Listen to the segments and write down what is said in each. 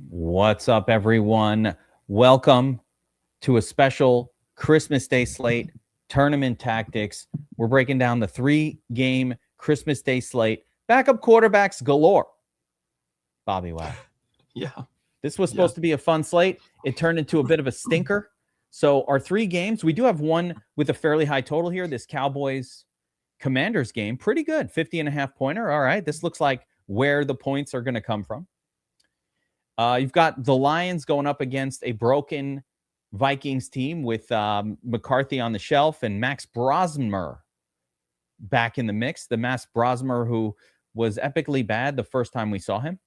What's up, everyone? Welcome to a special Christmas Day slate, Tournament Tactics. We're breaking down the 3-game Christmas Day slate. Backup quarterbacks galore. BobbyWow. Yeah. This was supposed to be a fun slate. It turned into a bit of a stinker. So our 3 games, we do have one with a fairly high total here. This Cowboys Commanders game, pretty good. 50.5 pointer. All right. This looks like where the points are going to come from. You've got the Lions going up against a broken Vikings team with McCarthy on the shelf and Max Brosmer back in the mix. The Max Brosmer who was epically bad the first time we saw him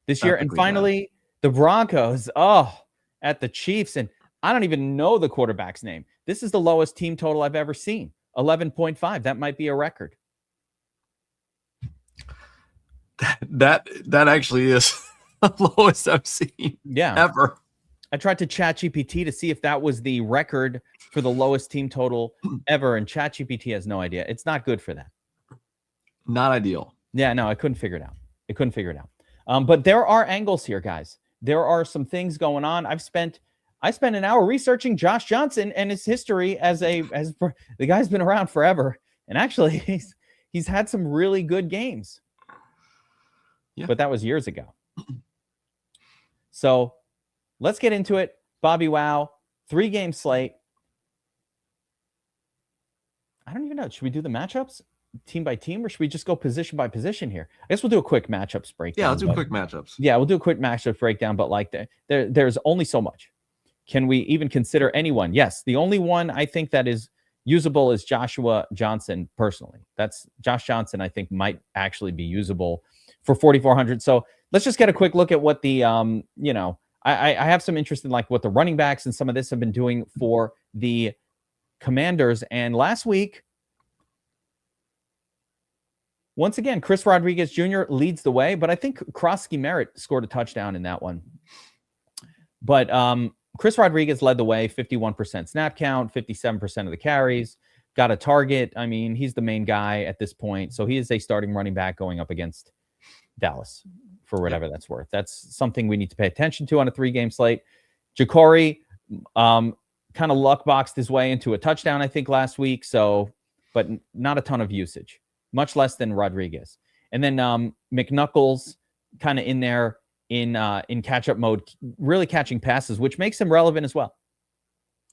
this year. And finally, the Broncos, at the Chiefs. And I don't even know the quarterback's name. This is the lowest team total I've ever seen, 11.5. That might be a record. That actually is the lowest I've seen ever. I tried to ChatGPT to see if that was the record for the lowest team total ever, and ChatGPT has no idea. It's not good for that. Not ideal. Yeah, no, I couldn't figure it out. But there are angles here, guys. There are some things going on. I spent an hour researching Josh Johnson and his history as the guy's been around forever, and actually he's had some really good games. Yeah. But that was years ago. So let's get into it. BobbyWow, 3-game slate. I don't even know. Should we do the matchups team by team, or should we just go position by position here? I guess we'll do a quick matchups breakdown. Yeah, let's do quick matchups. Yeah, we'll do a quick matchups breakdown, but like there's only so much. Can we even consider anyone? Yes, the only one I think that is usable is Joshua Johnson personally. That's Josh Johnson, I think, might actually be usable for 4,400. So let's just get a quick look at what the, I have some interest in like what the running backs and some of this have been doing for the Commanders. And last week, once again, Chris Rodriguez Jr. leads the way, but I think Krosky Merritt scored a touchdown in that one. But Chris Rodriguez led the way, 51% snap count, 57% of the carries, got a target. I mean, he's the main guy at this point. So he is a starting running back going up against Dallas for whatever that's worth. That's something we need to pay attention to on a 3-game slate. Ja'Cory kind of luck boxed his way into a touchdown, I think, last week. So, but not a ton of usage, much less than Rodriguez. And then McNuckles kind of in there in catch-up mode, really catching passes, which makes him relevant as well.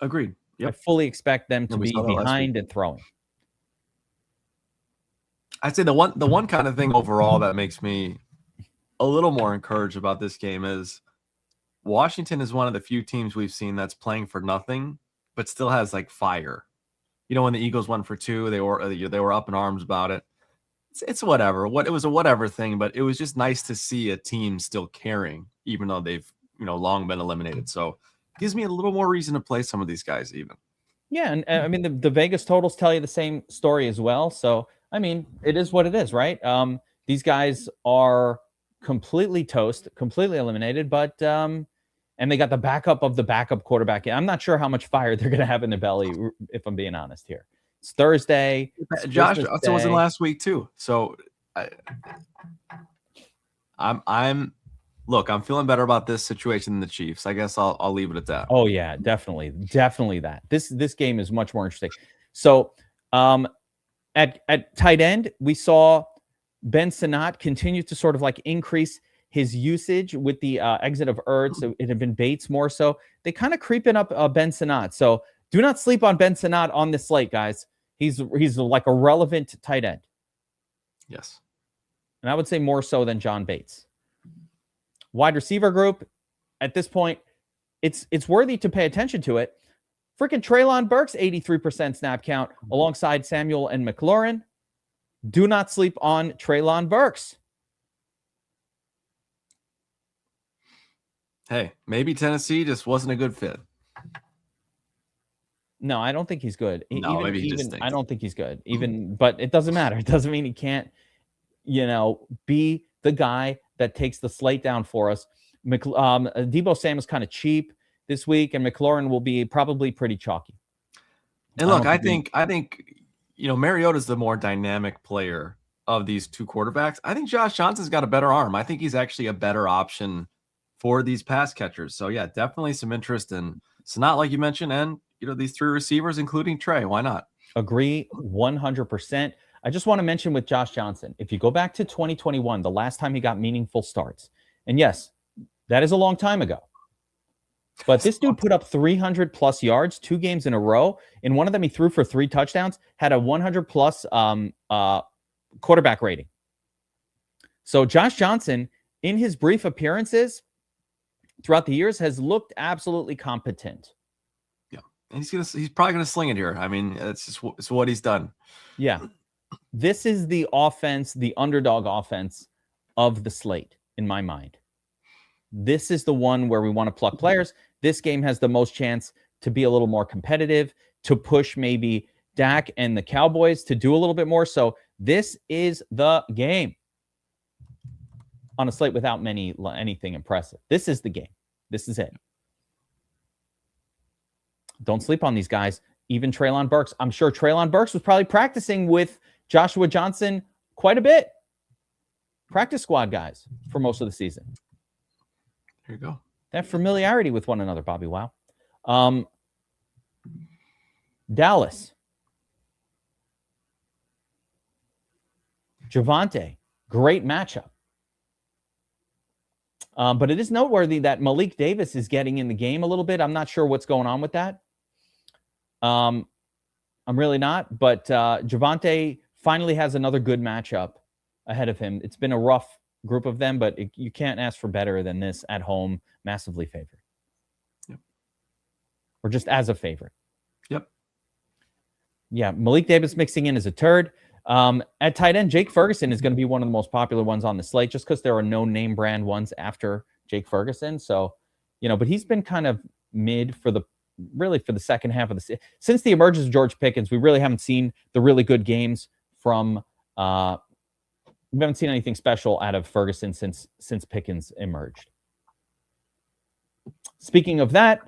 Agreed. Yep. I fully expect them to be behind and throwing. I'd say the one kind of thing overall that makes me a little more encouraged about this game is Washington is one of the few teams we've seen that's playing for nothing, but still has like fire. You know, when the Eagles went for 2, they were up in arms about it. It's whatever. It was a whatever thing, but it was just nice to see a team still caring, even though they've long been eliminated. So it gives me a little more reason to play some of these guys even. Yeah, and I mean the Vegas totals tell you the same story as well. So I mean, it is what it is, right? These guys are completely toast, completely eliminated, but and they got the backup of the backup quarterback. I'm not sure how much fire they're going to have in their belly, if I'm being honest here. It's Thursday. Josh Johnson was in last week too. So I'm feeling better about this situation than the Chiefs. I guess I'll leave it at that. Oh yeah, definitely that. This game is much more interesting. So at tight end, we saw Ben Sinnott continue to sort of like increase his usage with the exit of Ertz. So it had been Bates more so. They kind of creeping up Ben Sinnott. So do not sleep on Ben Sinnott on this slate, guys. He's like a relevant tight end. Yes. And I would say more so than John Bates. Wide receiver group, at this point, it's worthy to pay attention to it. Freaking Treylon Burks, 83% snap count alongside Samuel and McLaurin. Do not sleep on Treylon Burks. Hey, maybe Tennessee just wasn't a good fit. No, I don't think he's good. No, maybe he just thinks. I don't think he's good. But it doesn't matter. It doesn't mean he can't, be the guy that takes the slate down for us. Deebo Samuel's kind of cheap this week, and McLaurin will be probably pretty chalky. And look, I think Mariota's the more dynamic player of these two quarterbacks, I think Josh Johnson's got a better arm. I think he's actually a better option for these pass catchers. So yeah, definitely some interest in Snot, like you mentioned, and these three receivers, including Trey. Why not? Agree 100%. I just want to mention with Josh Johnson, if you go back to 2021, the last time he got meaningful starts, and yes, that is a long time ago, but this dude put up 300 plus yards 2 games in a row. In one of them, he threw for 3 touchdowns, had a 100 plus quarterback rating. So Josh Johnson, in his brief appearances throughout the years, has looked absolutely competent. Yeah, and he's probably gonna sling it here. I mean, it's what he's done. Yeah, this is the offense, the underdog offense of the slate in my mind. This is the one where we want to pluck players. This game has the most chance to be a little more competitive, to push maybe Dak and the Cowboys to do a little bit more. So this is the game on a slate without anything impressive. This is the game. This is it. Don't sleep on these guys. Even Treylon Burks. I'm sure Treylon Burks was probably practicing with Joshua Johnson quite a bit. Practice squad guys for most of the season. There you go. That familiarity with one another, Bobby. Wow. Dallas. Javonte. Great matchup. But it is noteworthy that Malik Davis is getting in the game a little bit. I'm not sure what's going on with that. I'm really not. But Javonte finally has another good matchup ahead of him. It's been a rough group of them, but you can't ask for better than this at home, massively favored. Yep. Or just as a favorite. Yep. Yeah, Malik Davis mixing in as a turd. At tight end, Jake Ferguson is going to be one of the most popular ones on the slate just because there are no name brand ones after Jake Ferguson. So, but he's been kind of mid for the second half of the season. Since the emergence of George Pickens, we really haven't seen the really good games from we haven't seen anything special out of Ferguson since Pickens emerged. Speaking of that,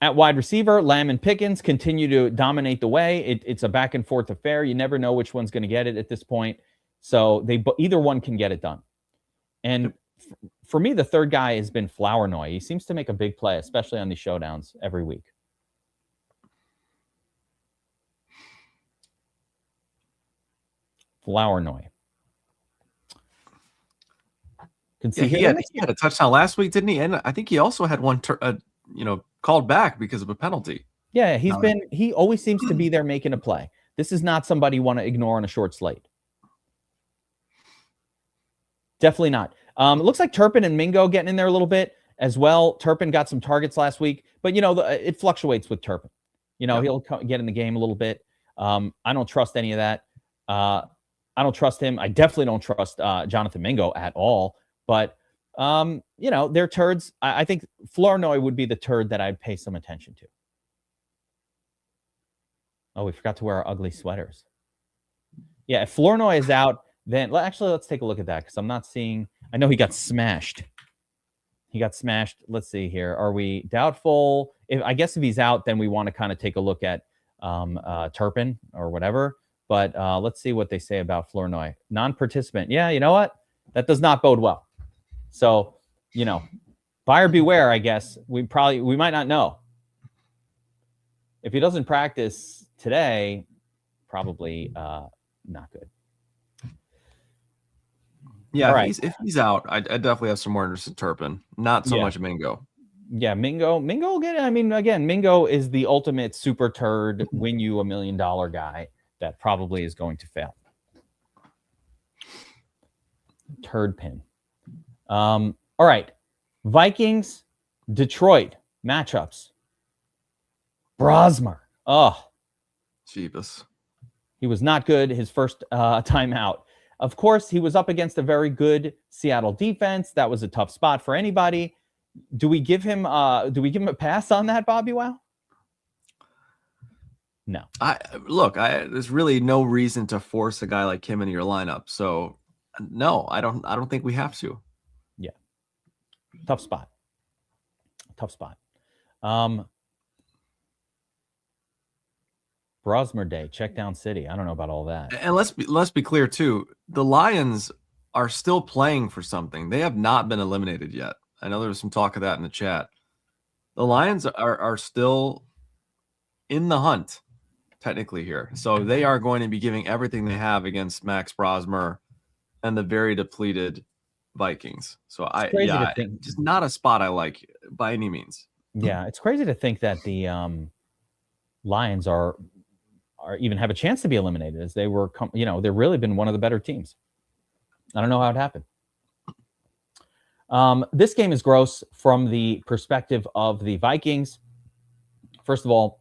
at wide receiver, Lamb and Pickens continue to dominate the way. It's a back and forth affair. You never know which one's going to get it at this point. So either one can get it done. And for me, the third guy has been Flournoy. He seems to make a big play, especially on these showdowns every week. Flournoy. He had a touchdown last week, didn't he? And I think he also had one called back because of a penalty. Yeah, he always seems to be there making a play. This is not somebody you want to ignore on a short slate. Definitely not. It looks like Turpin and Mingo getting in there a little bit as well. Turpin got some targets last week, but it fluctuates with Turpin. He'll get in the game a little bit. I don't trust any of that. I don't trust him. I definitely don't trust Jonathan Mingo at all. But they're turds. I think Flournoy would be the turd that I'd pay some attention to. Oh, we forgot to wear our ugly sweaters. Yeah, if Flournoy is out, then let's take a look at that because I'm not seeing. I know he got smashed. Let's see here. Are we doubtful? I guess if he's out, then we want to kind of take a look at Turpin or whatever. But let's see what they say about Flournoy. Non-participant. Yeah, you know what? That does not bode well. So, buyer beware, I guess. We might not know. If he doesn't practice today, probably not good. Yeah, right. If he's out, I definitely have some more interest in Turpin. Not so much Mingo. Yeah, Mingo again. I mean, again, Mingo is the ultimate super turd, win you $1 million guy that probably is going to fail. Turd pin. All right. Vikings, Detroit matchups. Brosmer. Oh. Jeebus. He was not good his first time out. Of course, he was up against a very good Seattle defense. That was a tough spot for anybody. Do we give him a pass on that, BobbyWow? No. There's really no reason to force a guy like him into your lineup. So no, I don't think we have to. Yeah. Tough spot. Brosmer Day, check down city. I don't know about all that. And let's be clear too. The Lions are still playing for something. They have not been eliminated yet. I know there was some talk of that in the chat. The Lions are still in the hunt, technically here. So they are going to be giving everything they have against Max Brosmer and the very depleted Vikings. So just not a spot I like by any means. Yeah, it's crazy to think that the Lions are even have a chance to be eliminated, as they were, they've really been one of the better teams. I don't know how it happened. This game is gross from the perspective of the Vikings. First of all,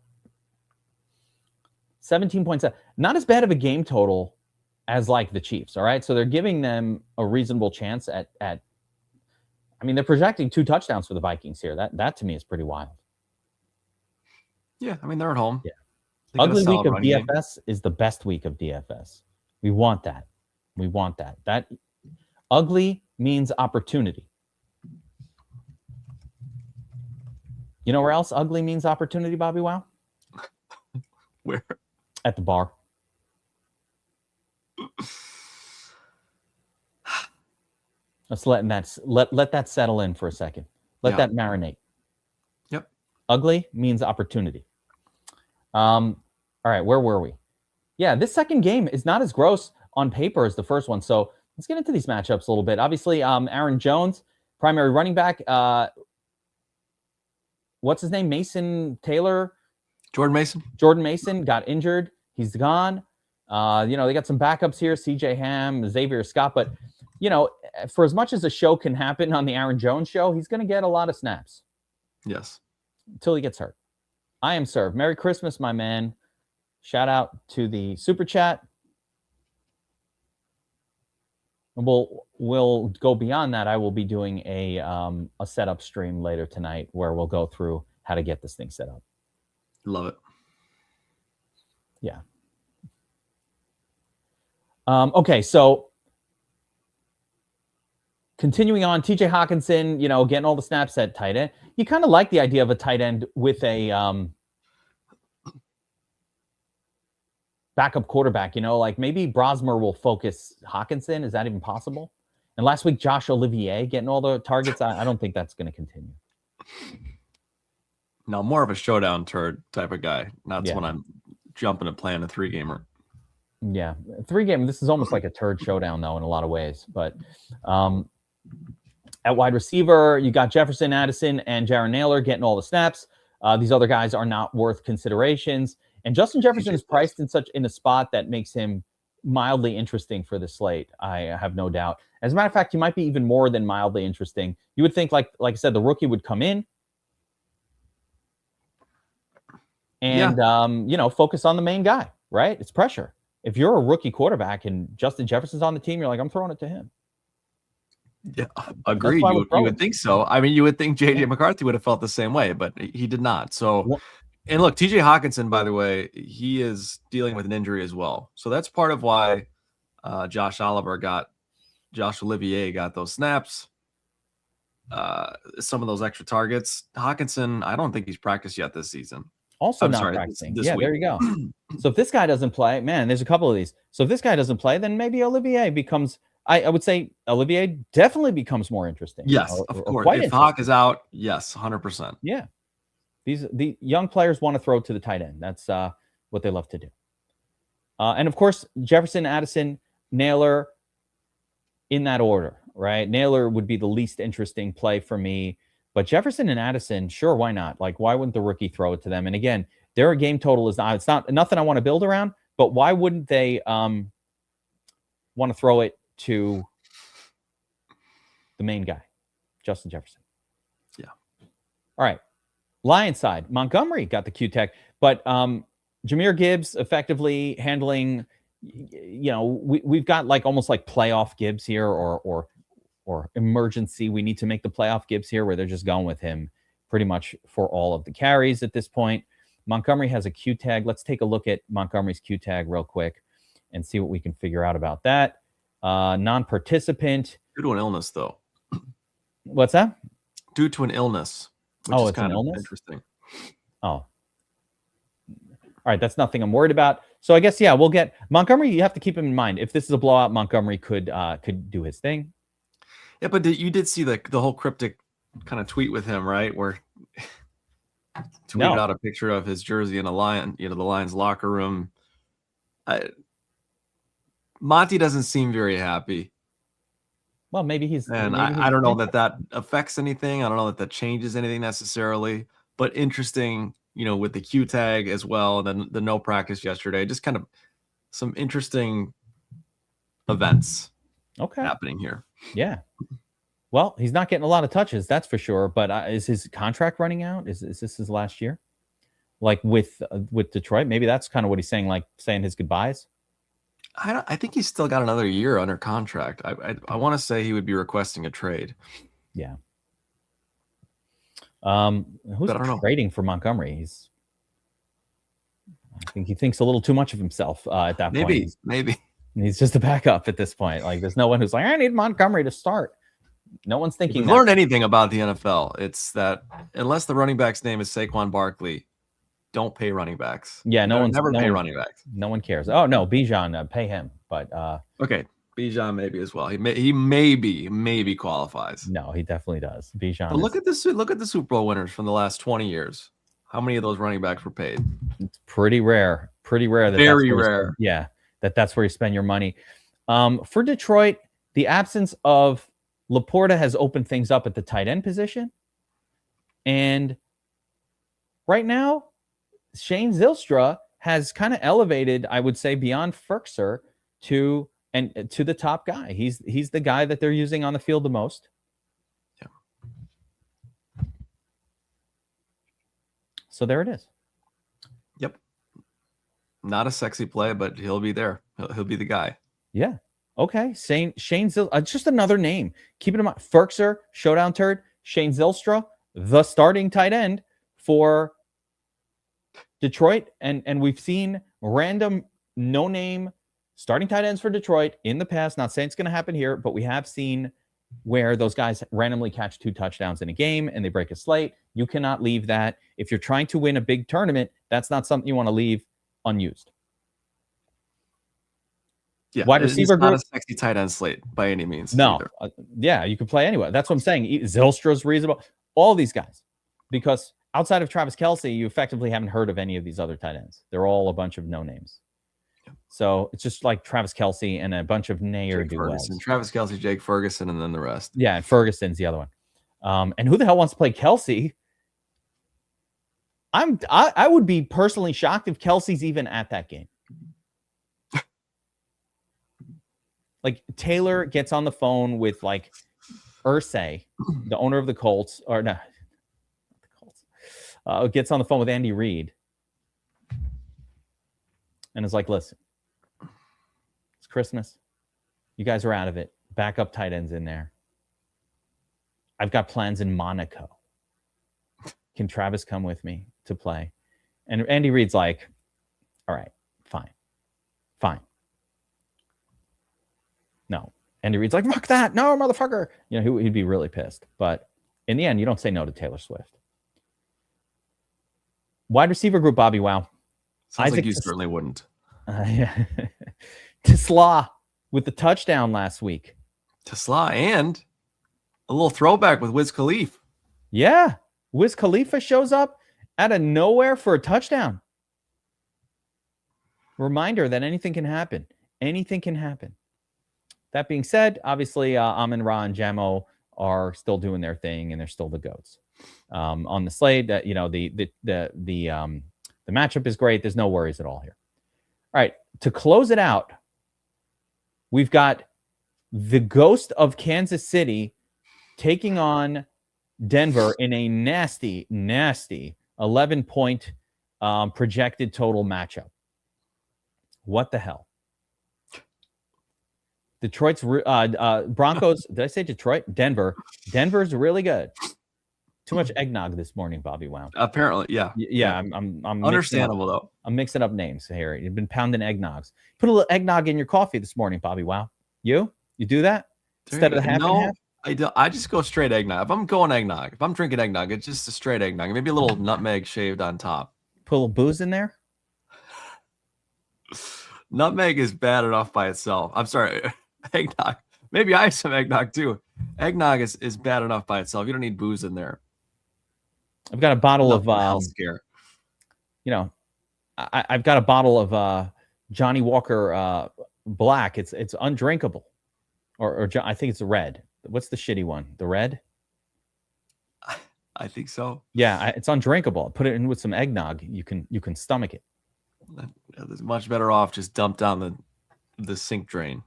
17.7, not as bad of a game total as like the Chiefs. All right. So they're giving them a reasonable chance at they're projecting 2 touchdowns for the Vikings here. That to me is pretty wild. Yeah. I mean, they're at home. Yeah. Ugly week of DFS is the best week of DFS. We want that. That ugly means opportunity. You know where else ugly means opportunity, Bobby Wow? Where? At the bar. Let's let that settle in for a second. Let that marinate. Yep. Ugly means opportunity. All right, where were we? Yeah, this second game is not as gross on paper as the first one. So let's get into these matchups a little bit. Obviously, Aaron Jones, primary running back. What's his name? Mason Taylor. Jordan Mason got injured. He's gone. They got some backups here. CJ Ham, Xavier Scott. But, for as much as a show can happen on the Aaron Jones show, he's going to get a lot of snaps. Yes. Until he gets hurt. I am served. Merry Christmas, my man. Shout out to the super chat. We'll go beyond that. I will be doing a setup stream later tonight where we'll go through how to get this thing set up. Love it. Yeah. Okay, so continuing on, TJ Hawkinson, getting all the snaps at tight end. You kind of like the idea of a tight end with a backup quarterback, like maybe Brosmer will focus Hawkinson. Is that even possible? And last week, Josh Olivier getting all the targets. I don't think that's going to continue. No, more of a showdown turd type of guy. That's when I'm jumping to playing a 3-gamer. Yeah, 3-game. This is almost like a turd showdown, though, in a lot of ways. But at wide receiver, you got Jefferson, Addison, and Jaron Naylor getting all the snaps. These other guys are not worth considerations. And Justin Jefferson is priced in a spot that makes him mildly interesting for the slate. I have no doubt. As a matter of fact, he might be even more than mildly interesting. You would think, like I said, the rookie would come in and focus on the main guy, right? It's pressure. If you're a rookie quarterback and Justin Jefferson's on the team, you're like, I'm throwing it to him. Yeah, agreed. You would think so. I mean, you would think J.J. McCarthy would have felt the same way, but he did not. So, and look, T.J. Hawkinson, by the way, he is dealing with an injury as well. So that's part of why Josh Olivier got those snaps, some of those extra targets. Hawkinson, I don't think he's practiced yet this season. Also not practicing. This week. There you go. So if this guy doesn't play, man, there's a couple of these. So if this guy doesn't play, then maybe Olivier becomes, I would say Olivier definitely becomes more interesting. Yes, of course. If Hawk is out, yes, 100%. Yeah. The young players want to throw to the tight end. That's what they love to do. And of course, Jefferson, Addison, Naylor in that order, right? Naylor would be the least interesting play for me. But Jefferson and Addison, sure, why not? Like, why wouldn't the rookie throw it to them? And again, their game total is it's not nothing I want to build around, but why wouldn't they want to throw it to the main guy, Justin Jefferson? Yeah. All right. Lions side, Montgomery got the Q tech, but Jahmyr Gibbs effectively handling, we've got like almost like playoff Gibbs here or emergency. We need to make the playoff Gibbs here where they're just going with him pretty much for all of the carries at this point. Montgomery has a Q tag. Let's take a look at Montgomery's Q tag real quick and see what we can figure out about that. Non-participant. Due to an illness, though. What's that? Due to an illness. Which is kind of interesting. Oh. All right, that's nothing I'm worried about. So I guess, yeah, we'll get Montgomery. You have to keep him in mind. If this is a blowout, Montgomery could do his thing. Yeah, but you did see the whole cryptic kind of tweet with him, right? Where tweeted out a picture of his jersey in the Lions locker room. Monty doesn't seem very happy. Well, maybe he's. And I don't know that affects anything. I don't know that changes anything necessarily. But interesting, with the Q tag as well, then the no practice yesterday, just kind of some interesting events happening here. Yeah. Well, he's not getting a lot of touches, that's for sure. But is his contract running out? Is this his last year? Like with Detroit? Maybe that's kind of what he's saying, like saying his goodbyes. I think he's still got another year under contract. I want to say he would be requesting a trade. Yeah. Who's trading for Montgomery? I think he thinks a little too much of himself at that point. Maybe. He's just a backup at this point. Like, there's no one who's like, I need Montgomery to start. No one's thinking. If we've learned anything about the NFL, it's that unless the running back's name is Saquon Barkley, don't pay running backs. Yeah, never pay running backs. No one cares. Oh no, Bijan, pay him. But okay, Bijan maybe as well. He maybe qualifies. No, he definitely does. Bijan. But look at the Super Bowl winners from the last 20 years. How many of those running backs were paid? It's pretty rare. Very rare. Yeah, that's where you spend your money. For Detroit, the absence of Laporta has opened things up at the tight end position, and right now, Shane Zylstra has kind of elevated, I would say, beyond Ferkser to the top guy. He's the guy that they're using on the field the most. Yeah. So there it is. Yep. Not a sexy play, but he'll be there. He'll be the guy. Yeah. Okay. Shane Zylstra, just another name. Keep it in mind. Ferkser, showdown turd. Shane Zylstra, the starting tight end for Detroit, and we've seen random no-name starting tight ends for Detroit in the past. Not saying it's going to happen here, but we have seen where those guys randomly catch 2 touchdowns in a game and they break a slate. You cannot leave that. If you're trying to win a big tournament, that's not something you want to leave unused. Yeah, wide receiver group, not a sexy tight end slate by any means. No, yeah, you can play anywhere. That's what I'm saying. Zylstra's reasonable. All these guys, because outside of Travis Kelce, you effectively haven't heard of any of these other tight ends. They're all a bunch of no names. So it's just like Travis Kelce and a bunch of ne'er-do-wells. Travis Kelce, Jake Ferguson, and then the rest. Yeah, and Ferguson's the other one. And who the hell wants to play Kelce? I would be personally shocked if Kelce's even at that game. Like, Taylor gets on the phone with, like, Irsay, the owner of the Colts, or no, gets on the phone with Andy Reid and is like, listen, it's Christmas. You guys are out of it. Backup tight ends in there. I've got plans in Monaco. Can Travis come with me to play? And Andy Reid's like, all right, fine. No. Andy Reid's like, fuck that. No, motherfucker. He'd be really pissed. But in the end, you don't say no to Taylor Swift. Wide receiver group, BobbyWow. Sounds like you certainly wouldn't. Yeah. Tesla with the touchdown last week. Tesla and a little throwback with Wiz Khalifa. Yeah. Wiz Khalifa shows up out of nowhere for a touchdown. Reminder that anything can happen. Anything can happen. That being said, obviously, Amon-Ra and Jamo are still doing their thing, and they're still the GOATs. On the slate, that the matchup is great. There's no worries at all here. All right, to close it out, we've got the ghost of Kansas City taking on Denver in a nasty 11-point projected total matchup. What the hell? Detroit's Broncos. Did I say Detroit? Denver. Denver's really good. Too much eggnog this morning, BobbyWow. Apparently, yeah. Yeah, I'm understandable though. I'm mixing up names here. You've been pounding eggnogs. Put a little eggnog in your coffee this morning, BobbyWow. You do that instead of the half and half? I do. I just go straight eggnog. If I'm going eggnog, if I'm drinking eggnog, it's just a straight eggnog. Maybe a little nutmeg shaved on top. Put a little booze in there. Nutmeg is bad enough by itself. I'm sorry, eggnog. Maybe I have some eggnog too. Eggnog is bad enough by itself. You don't need booze in there. I've got a bottle of health scare. I've got a bottle of Johnny Walker Black. It's undrinkable, or I think it's the red. What's the shitty one? The red? I think so. Yeah, it's undrinkable. Put it in with some eggnog. You can stomach it. It's much better off just dump down the sink drain.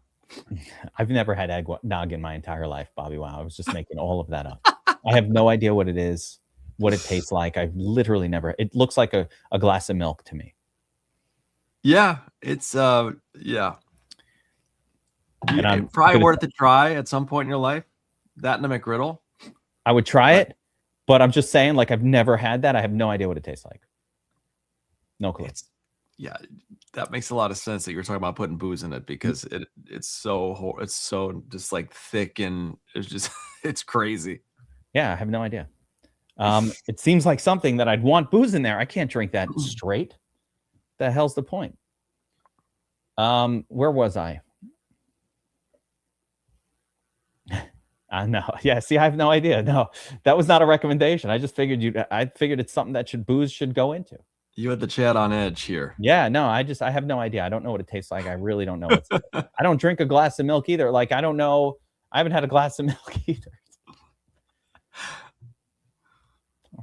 I've never had eggnog in my entire life, BobbyWow. I was just making all of that up. I have no idea what it is, what it tastes like. I've literally never. It looks like a glass of milk to me. Yeah, it's yeah. And probably worth a try at some point in your life. That and a McGriddle. I would try it, but I'm just saying, like, I've never had that. I have no idea what it tastes like. No clue. Yeah, that makes a lot of sense that you're talking about putting booze in it, because it's so just like thick, and it's crazy. Yeah, I have no idea. It seems like something that I'd want booze in there. I can't drink that straight. The hell's the point? Where was I? No. Yeah, see, I have no idea. No, that was not a recommendation. I just figured I figured it's something that booze should go into. You had the chat on edge here. Yeah, no, I have no idea. I don't know what it tastes like. I really don't know. I don't drink a glass of milk either. Like, I don't know. I haven't had a glass of milk either.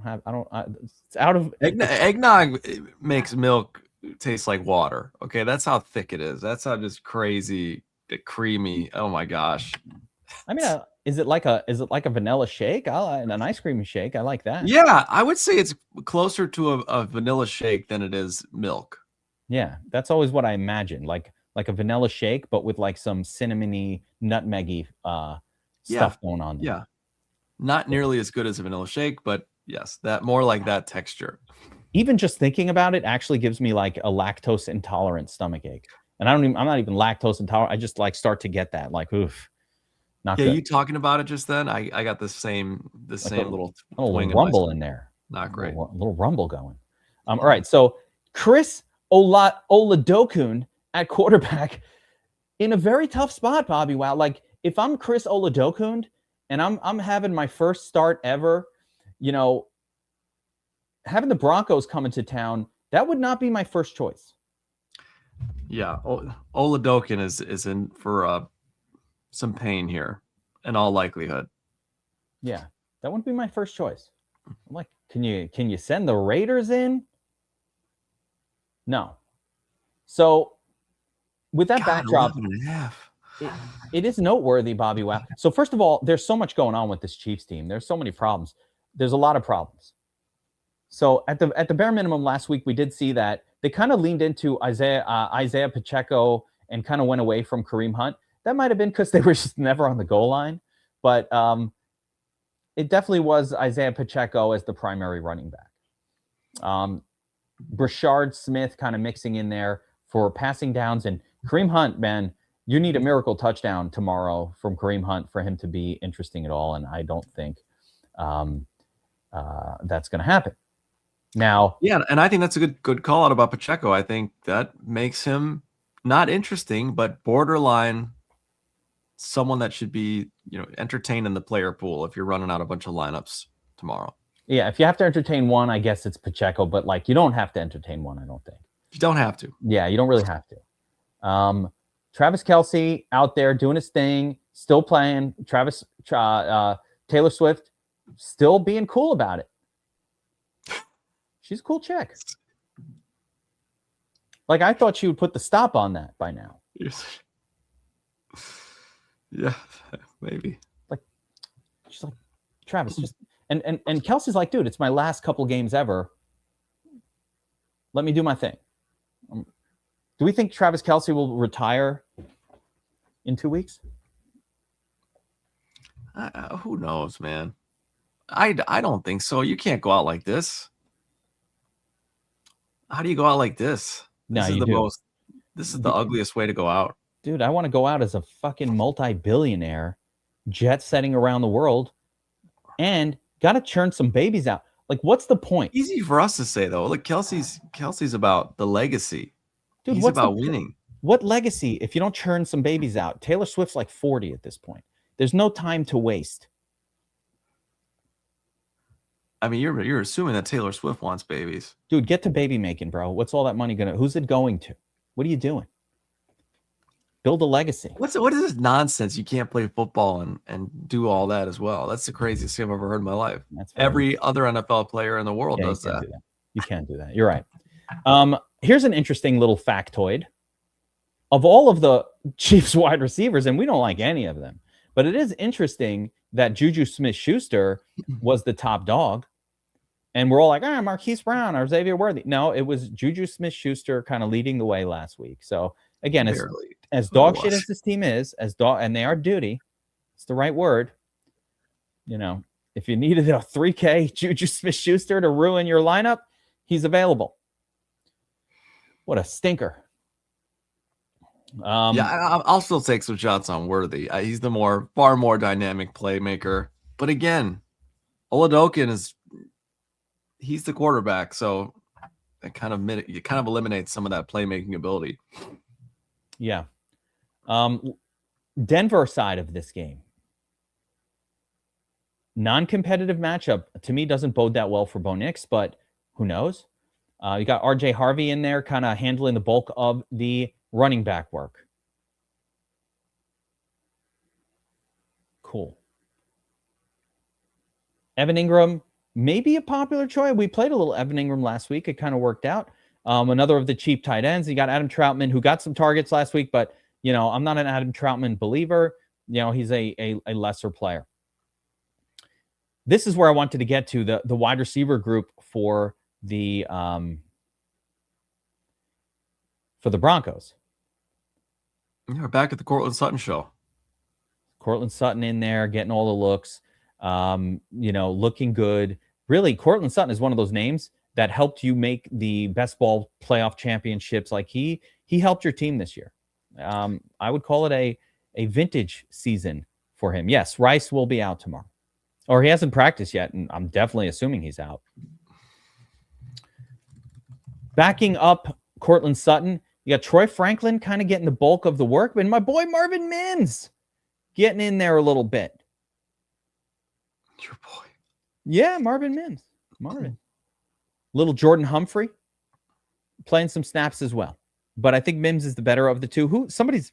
It's out of eggnog makes milk taste like water. Okay, that's how thick it is. That's how just crazy, creamy. Oh my gosh. I mean, is it like a vanilla shake? An ice cream shake. I like that. Yeah, I would say it's closer to a vanilla shake than it is milk. Yeah, that's always what I imagine. Like a vanilla shake, but with like some cinnamony, nutmeggy stuff going on there. Yeah, not nearly as good as a vanilla shake, but yes, that more like that texture. Even just thinking about it actually gives me like a lactose intolerant stomach ache, and I'm not even lactose intolerant. I just like start to get that, like, oof. Not good. You talking about it just then? I got the same little rumble in there. Not great. A little rumble going. All right, so Chris Oladokun at quarterback in a very tough spot, BobbyWow. Like, if I'm Chris Oladokun and I'm having my first start ever, having the Broncos come into town, that would not be my first choice. Yeah, Oladokun is in for some pain here, in all likelihood. Yeah, that wouldn't be my first choice. I'm like, can you send the Raiders in? No. So with that backdrop, it is noteworthy, BobbyWow. So first of all, there's so much going on with this Chiefs team. There's so many problems. There's a lot of problems. So at the bare minimum last week, we did see that they kind of leaned into Isaiah Pacheco and kind of went away from Kareem Hunt. That might have been because they were just never on the goal line, but it definitely was Isaiah Pacheco as the primary running back. Brashard Smith kind of mixing in there for passing downs, and Kareem Hunt, man, you need a miracle touchdown tomorrow from Kareem Hunt for him to be interesting at all, and I don't think that's going to happen. Now, yeah, and I think that's a good call out about Pacheco. I think that makes him not interesting, but borderline someone that should be, entertained in the player pool if you're running out a bunch of lineups tomorrow. Yeah, if you have to entertain one, I guess it's Pacheco, but like, you don't have to entertain one, I don't think. You don't have to. Yeah, you don't really have to. Travis Kelce out there doing his thing, still playing. Taylor Swift still being cool about it. She's a cool chick. Like, I thought she would put the stop on that by now. Yeah, maybe. Like, she's like, Travis, just and Kelsey's like, dude, it's my last couple games ever. Let me do my thing. Do we think Travis Kelce will retire in 2 weeks? Who knows, man? I don't think so. You can't go out like this. How do you go out like this? No, This is the ugliest way to go out. Dude, I want to go out as a fucking multi-billionaire, jet setting around the world, and got to churn some babies out. Like, what's the point? Easy for us to say, though. Look, Kelsey's about the legacy. Dude, He's what's about winning. What legacy if you don't churn some babies out? Taylor Swift's like 40 at this point. There's no time to waste. I mean, you're assuming that Taylor Swift wants babies. Dude, get to baby making, bro. What's all that money who's it going to? What are you doing? Build a legacy. What is this nonsense? You can't play football and do all that as well. That's the craziest thing I've ever heard in my life. Every other NFL player in the world does that. You can't do that. You're right. Here's an interesting little factoid. Of all of the Chiefs wide receivers, and we don't like any of them, but it is interesting that Juju Smith-Schuster was the top dog. And we're all like, Marquise Brown or Xavier Worthy. No, it was Juju Smith-Schuster kind of leading the way last week. So again, as dog shit as this team is, and they are duty, it's the right word. You know, if you needed a 3K Juju Smith-Schuster to ruin your lineup, he's available. What a stinker. I'll still take some shots on Worthy. He's the far more dynamic playmaker. But again, Oladokin he's the quarterback, so it kind of eliminates some of that playmaking ability. Yeah. Denver side of this game. Non-competitive matchup to me doesn't bode that well for Bo Nix, but who knows? You got RJ Harvey in there kind of handling the bulk of the running back work. Cool. Evan Ingram, maybe a popular choice. We played a little Evan Ingram last week. It kind of worked out. Another of the cheap tight ends. You got Adam Troutman, who got some targets last week, but, you know, I'm not an Adam Troutman believer. You know, he's a lesser player. This is where I wanted to get to, the wide receiver group for the Broncos. We're back at the Cortland Sutton show. Cortland Sutton in there, getting all the looks, you know, looking good. Really, Cortland Sutton is one of those names that helped you make the best ball playoff championships. Like he helped your team this year. I would call it a vintage season for him. Yes, Rice will be out tomorrow. Or he hasn't practiced yet, and I'm definitely assuming he's out. Backing up Cortland Sutton, you got Troy Franklin kind of getting the bulk of the work, but my boy Marvin Mims getting in there a little bit. Your boy. Yeah, Marvin Mims. Little Jordan Humphrey playing some snaps as well. But I think Mims is the better of the two. Somebody's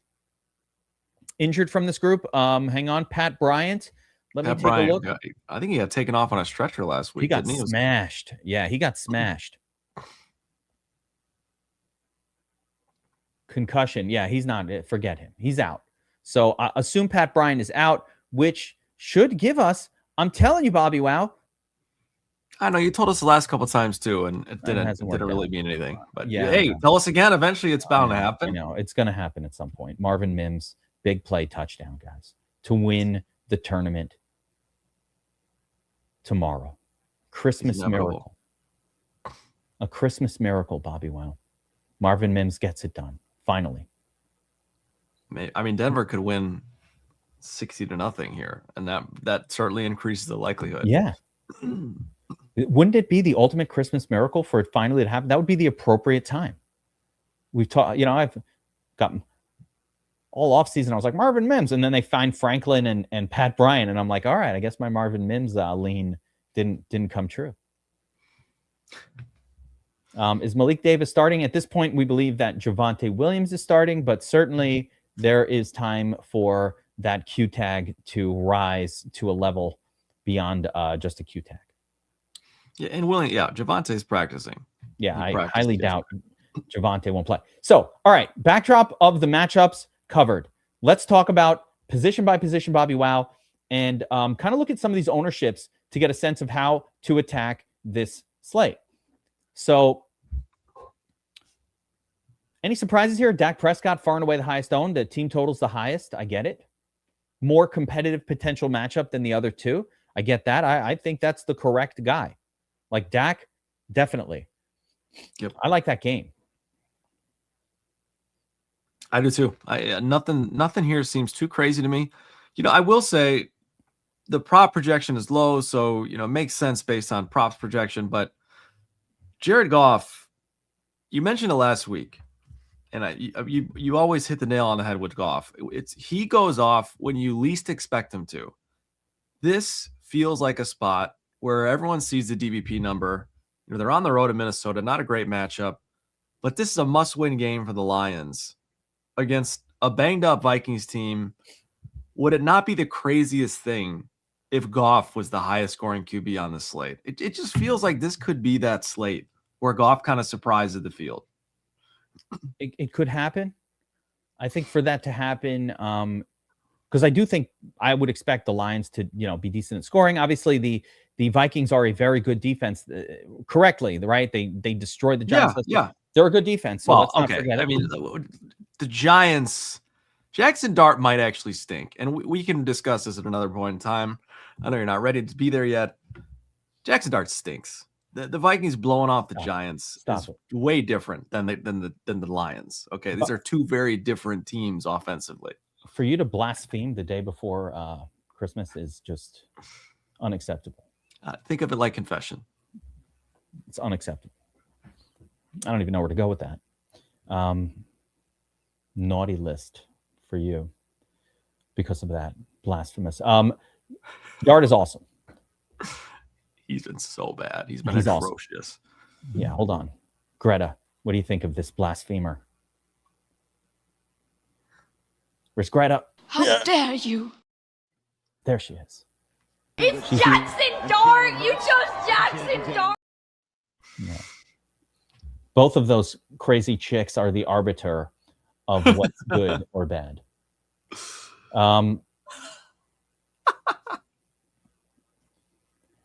injured from this group. Hang on, Pat Bryant. Let me take a look. I think he got taken off on a stretcher last week. He got smashed. Yeah, he got smashed. Concussion. Yeah, he's not. Forget him. He's out. So assume Pat Bryant is out, which should give us, I'm telling you, BobbyWow. I know you told us the last couple of times too, and it didn't really mean anything. But yeah, hey, tell us again. Eventually, it's bound to happen. You know, it's going to happen at some point. Marvin Mims, big play touchdown, guys, to win the tournament tomorrow. Christmas miracle. A Christmas miracle, BobbyWow. Marvin Mims gets it done. Finally. I mean, Denver could win 60-0 here, and that certainly increases the likelihood. Yeah. Wouldn't it be the ultimate Christmas miracle for it finally to happen? That would be the appropriate time. We've talked, you know, I've gotten all off season. I was like, Marvin Mims. And then they find Franklin and Pat Bryant. And I'm like, all right, I guess my Marvin Mims lean didn't come true. Is Malik Davis starting? At this point, we believe that Javonte Williams is starting, but certainly there is time for that Q tag to rise to a level beyond just a Q tag. Yeah, and Javonte's practicing. Yeah, I highly doubt Javonte won't play. So, all right, backdrop of the matchups covered. Let's talk about position by position, BobbyWow, and kind of look at some of these ownerships to get a sense of how to attack this slate. So, any surprises here? Dak Prescott, far and away the highest owned. The team total's the highest. I get it. More competitive potential matchup than the other two. I get that. I think that's the correct guy. Like Dak, definitely. Yep. I like that game. I do too. Nothing here seems too crazy to me. You know, I will say the prop projection is low, so you know, it makes sense based on props projection. But Jared Goff, you mentioned it last week, and you always hit the nail on the head with Goff. He goes off when you least expect him to. This feels like a spot where everyone sees the DVP number. They're on the road in Minnesota, not a great matchup, but this is a must-win game for the Lions against a banged-up Vikings team. Would it not be the craziest thing if Goff was the highest-scoring QB on the slate? It just feels like this could be that slate where Goff kind of surprises the field. It could happen. I think for that to happen, because I do think I would expect the Lions to, be decent at scoring. Obviously, the Vikings are a very good defense. Correctly, right? They destroyed the Giants. Yeah. They're a good defense. So let's not forget it. I mean, the Giants, Jackson Dart might actually stink, and we can discuss this at another point in time. I know you're not ready to be there yet. Jackson Dart stinks. The Vikings blowing off the Giants is way different than the Lions. Okay, these are two very different teams offensively. For you to blaspheme the day before Christmas is just unacceptable. Think of it like confession. It's unacceptable. I don't even know where to go with that. Naughty list for you because of that. Blasphemous. Dart is awesome. He's been so bad. He's atrocious. Awesome. Yeah, hold on. Greta, what do you think of this blasphemer? Where's Greta? How dare you? There she is. It's Jackson Dart! You chose Jackson Dart! Yeah. Both of those crazy chicks are the arbiter of what's good or bad.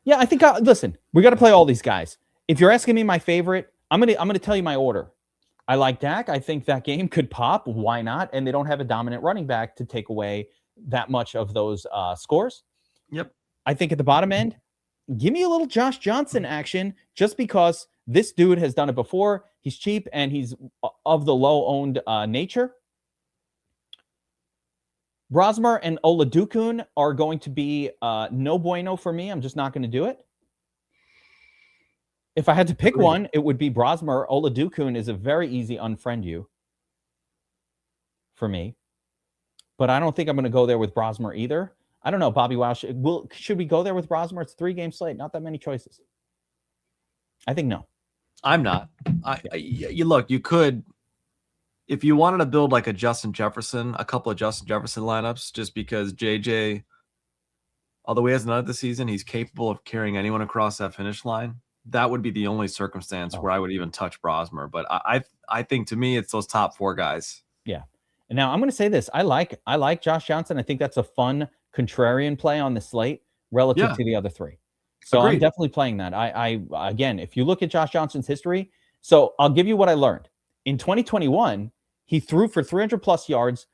Yeah, I think. Listen, we got to play all these guys. If you're asking me my favorite, I'm gonna tell you my order. I like Dak. I think that game could pop. Why not? And they don't have a dominant running back to take away that much of those scores. Yep. I think at the bottom end, give me a little Josh Johnson action, just because this dude has done it before. He's cheap and he's of the low-owned nature. Brosmer and Oladokun are going to be no bueno for me. I'm just not going to do it. If I had to pick one, it would be Brosmer. Oladokun is a very easy unfriend you for me. But I don't think I'm going to go there with Brosmer either. I don't know, BobbyWow. Should we go there with Brosmer? It's a 3-game slate. Not that many choices. I think no. I'm not. You could, if you wanted to build like a Justin Jefferson, a couple of Justin Jefferson lineups, just because JJ, although he hasn't done it this season, he's capable of carrying anyone across that finish line. That would be the only circumstance where I would even touch Brosmer. But I think to me, it's those top 4 guys. Yeah. And now I'm going to say this. I like Josh Johnson. I think that's a fun contrarian play on the slate relative to the other 3. So agreed. I'm definitely playing that. I again, if you look at Josh Johnson's history, so I'll give you what I learned. In 2021, he threw for 300 plus yards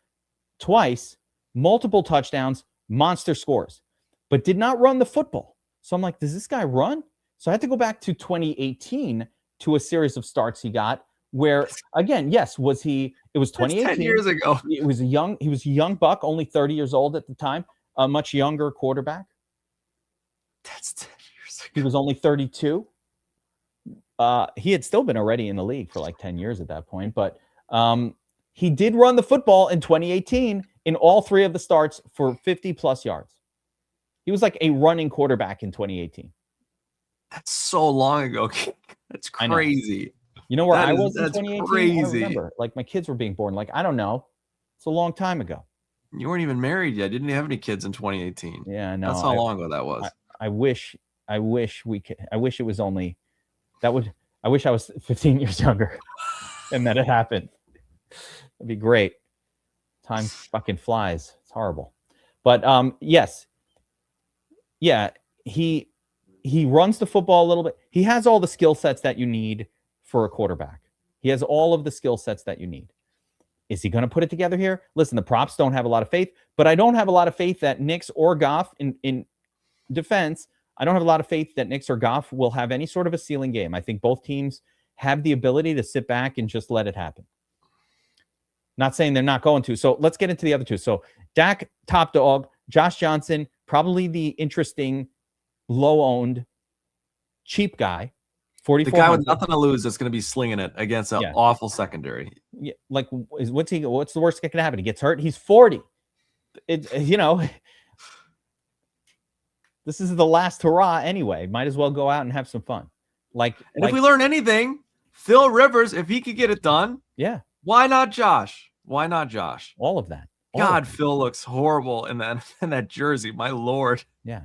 twice, multiple touchdowns, monster scores, but did not run the football. So I'm like, does this guy run? So I had to go back to 2018 to a series of starts he got where, again, yes, it was 2018. That's 10 years ago. He was a young buck, only 30 years old at the time, a much younger quarterback. That's 10 years ago. He was only 32. He had still been already in the league for like 10 years at that point, but he did run the football in 2018 in all 3 of the starts for 50 plus yards. He was like a running quarterback in 2018. That's so long ago. That's crazy. You know where I was in 2018? Crazy. I don't remember. Like my kids were being born. Like, I don't know. It's a long time ago. You weren't even married yet. Didn't you have any kids in 2018? Yeah, I know. That's how long ago that was. I wish we could. I wish it was only that would. I wish I was 15 years younger and that it happened. That'd be great. Time fucking flies. It's horrible. But yes. Yeah, he runs the football a little bit. He has all the skill sets that you need for a quarterback. He has all of the skill sets that you need. Is he going to put it together here? Listen, the props don't have a lot of faith, but I don't have a lot of faith that Knicks or Goff in defense. I don't have a lot of faith that Knicks or Goff will have any sort of a ceiling game. I think both teams have the ability to sit back and just let it happen. Not saying they're not going to. So let's get into the other 2. So Dak, top dog. Josh Johnson, probably the interesting, low-owned, cheap guy. 44. The guy with nothing to lose that's going to be slinging it against an Yeah. awful secondary. Yeah, like what's the worst that can happen? He gets hurt. He's 40. This is the last hurrah anyway. Might as well go out and have some fun. If we learn anything, Phil Rivers, if he could get it done, yeah, why not Josh? Why not Josh? all of that. God, Phil looks horrible in that jersey. My Lord. Yeah.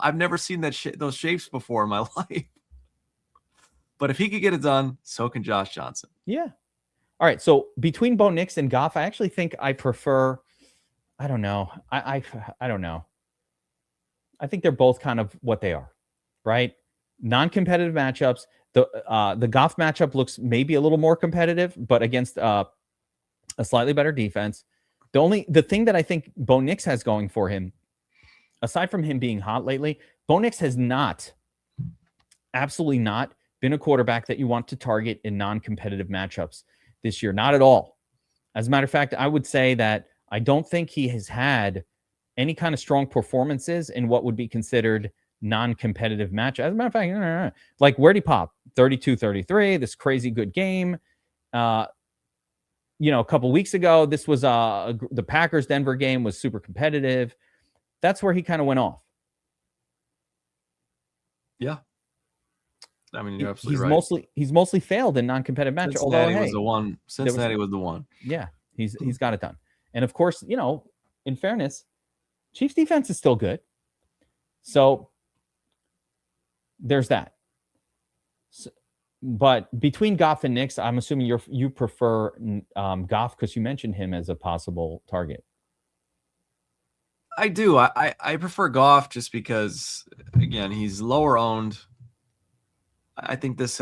I've never seen those shapes before in my life. But if he could get it done, so can Josh Johnson. Yeah. All right. So between Bo Nix and Goff, I actually think I prefer. I don't know. I don't know. I think they're both kind of what they are, right? Non-competitive matchups. The Goff matchup looks maybe a little more competitive, but against a slightly better defense. The thing that I think Bo Nix has going for him, aside from him being hot lately, Bo Nix has absolutely not been a quarterback that you want to target in non-competitive matchups this year. Not at all. As a matter of fact, I would say that I don't think he has had any kind of strong performances in what would be considered non-competitive match. As a matter of fact, like where'd he pop? 32-33, this crazy good game. A couple weeks ago, this was the Packers-Denver game was super competitive. That's where he kind of went off. Yeah. I mean, you're absolutely right. He's mostly failed in non-competitive matches. Cincinnati was the one. Yeah, he's got it done. And of course, in fairness, Chiefs defense is still good. So there's that. But between Goff and Nix, I'm assuming you prefer Goff because you mentioned him as a possible target. I do. I prefer Goff just because, again, he's lower owned. I think this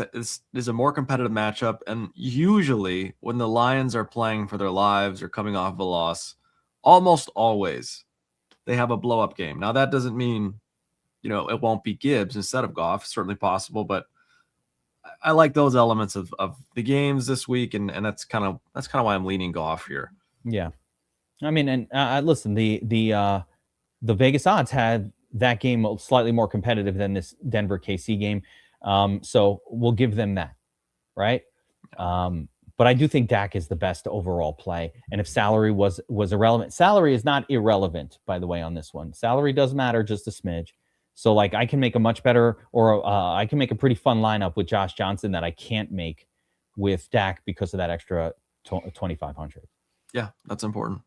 is a more competitive matchup. And usually when the Lions are playing for their lives or coming off of a loss, almost always they have a blow-up game. Now, that doesn't mean, it won't be Gibbs instead of Goff. It's certainly possible, but I like those elements of the games this week, and that's kind of why I'm leaning Goff here. Yeah. I mean, and listen, the Vegas odds had that game slightly more competitive than this Denver KC game. So we'll give them that, right? But I do think Dak is the best overall play. And if salary was irrelevant, salary is not irrelevant, by the way, on this one. Salary does matter just a smidge. So I can make a much better, or I can make a pretty fun lineup with Josh Johnson that I can't make with Dak because of that extra 2,500. Yeah, that's important.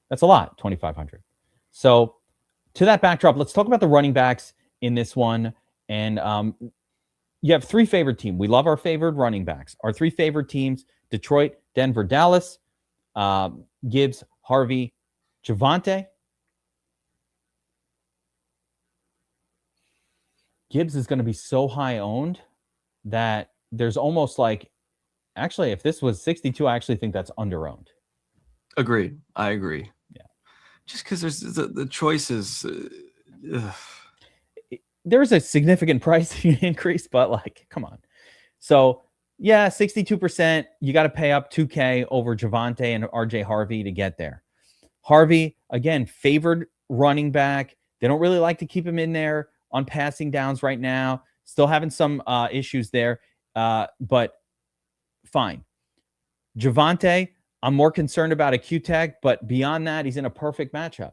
That's a lot, 2,500. So to that backdrop, let's talk about the running backs in this one. And you have three favorite teams. We love our favored running backs. Our three favorite teams: Detroit, Denver, Dallas. Gibbs, Harvey, Javonte. Gibbs is going to be so high owned that there's almost actually, if this was 62, I actually think that's under owned. Agreed. I agree. Yeah. Just because there's the choices. There's a significant price increase, but come on. So yeah, 62%. You got to pay up $2K over Javonte and RJ Harvey to get there. Harvey, again, favored running back. They don't really like to keep him in there on passing downs right now. Still having some issues there, but fine. Javonte, I'm more concerned about a Q tag, but beyond that, he's in a perfect matchup.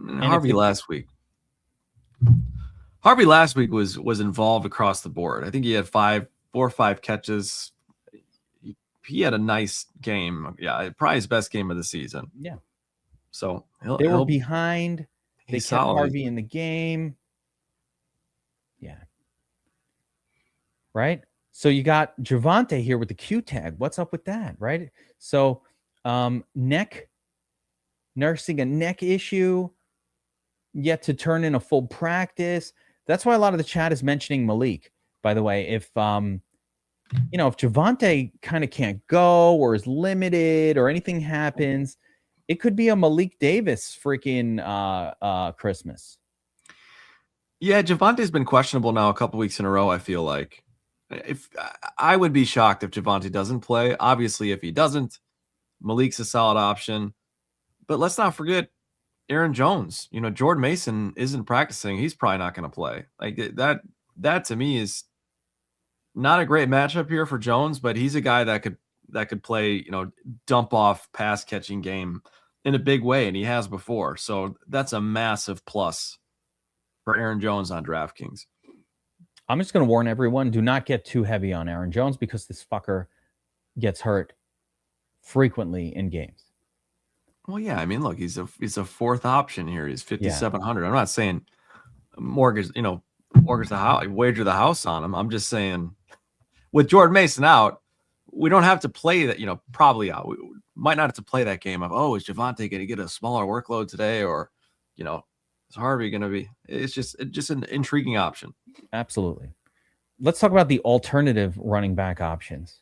Harvey last week was involved across the board. I think he had 4 or 5 catches. He had a nice game. Yeah, probably his best game of the season. Yeah. So they were behind. They kept solid. Harvey in the game. Yeah. Right? So you got Javonte here with the Q tag. What's up with that, right? So nursing a neck issue, yet to turn in a full practice. That's why a lot of the chat is mentioning Malik, by the way. If if Javonte kind of can't go or is limited or anything happens, it could be a Malik Davis freaking Christmas. Yeah, Javonte's been questionable now a couple weeks in a row, I feel like. If I would be shocked if Javonte doesn't play. Obviously, if he doesn't, Malik's a solid option. But let's not forget Aaron Jones. Jordan Mason isn't practicing. He's probably not going to play. That that to me is not a great matchup here for Jones, but he's a guy that could play, dump off pass catching game in a big way, and he has before. So that's a massive plus for Aaron Jones on DraftKings. I'm just going to warn everyone, do not get too heavy on Aaron Jones because this fucker gets hurt frequently in games. Well, yeah, I mean, look, he's a fourth option here. He's 5,700. I'm not saying mortgage the house, wager the house on him. I'm just saying with Jordan Mason out, we don't have to play that, probably out. We might not have to play that game of, is Javonte going to get a smaller workload today? Or, is Harvey going to be? It's just an intriguing option. Absolutely. Let's talk about the alternative running back options.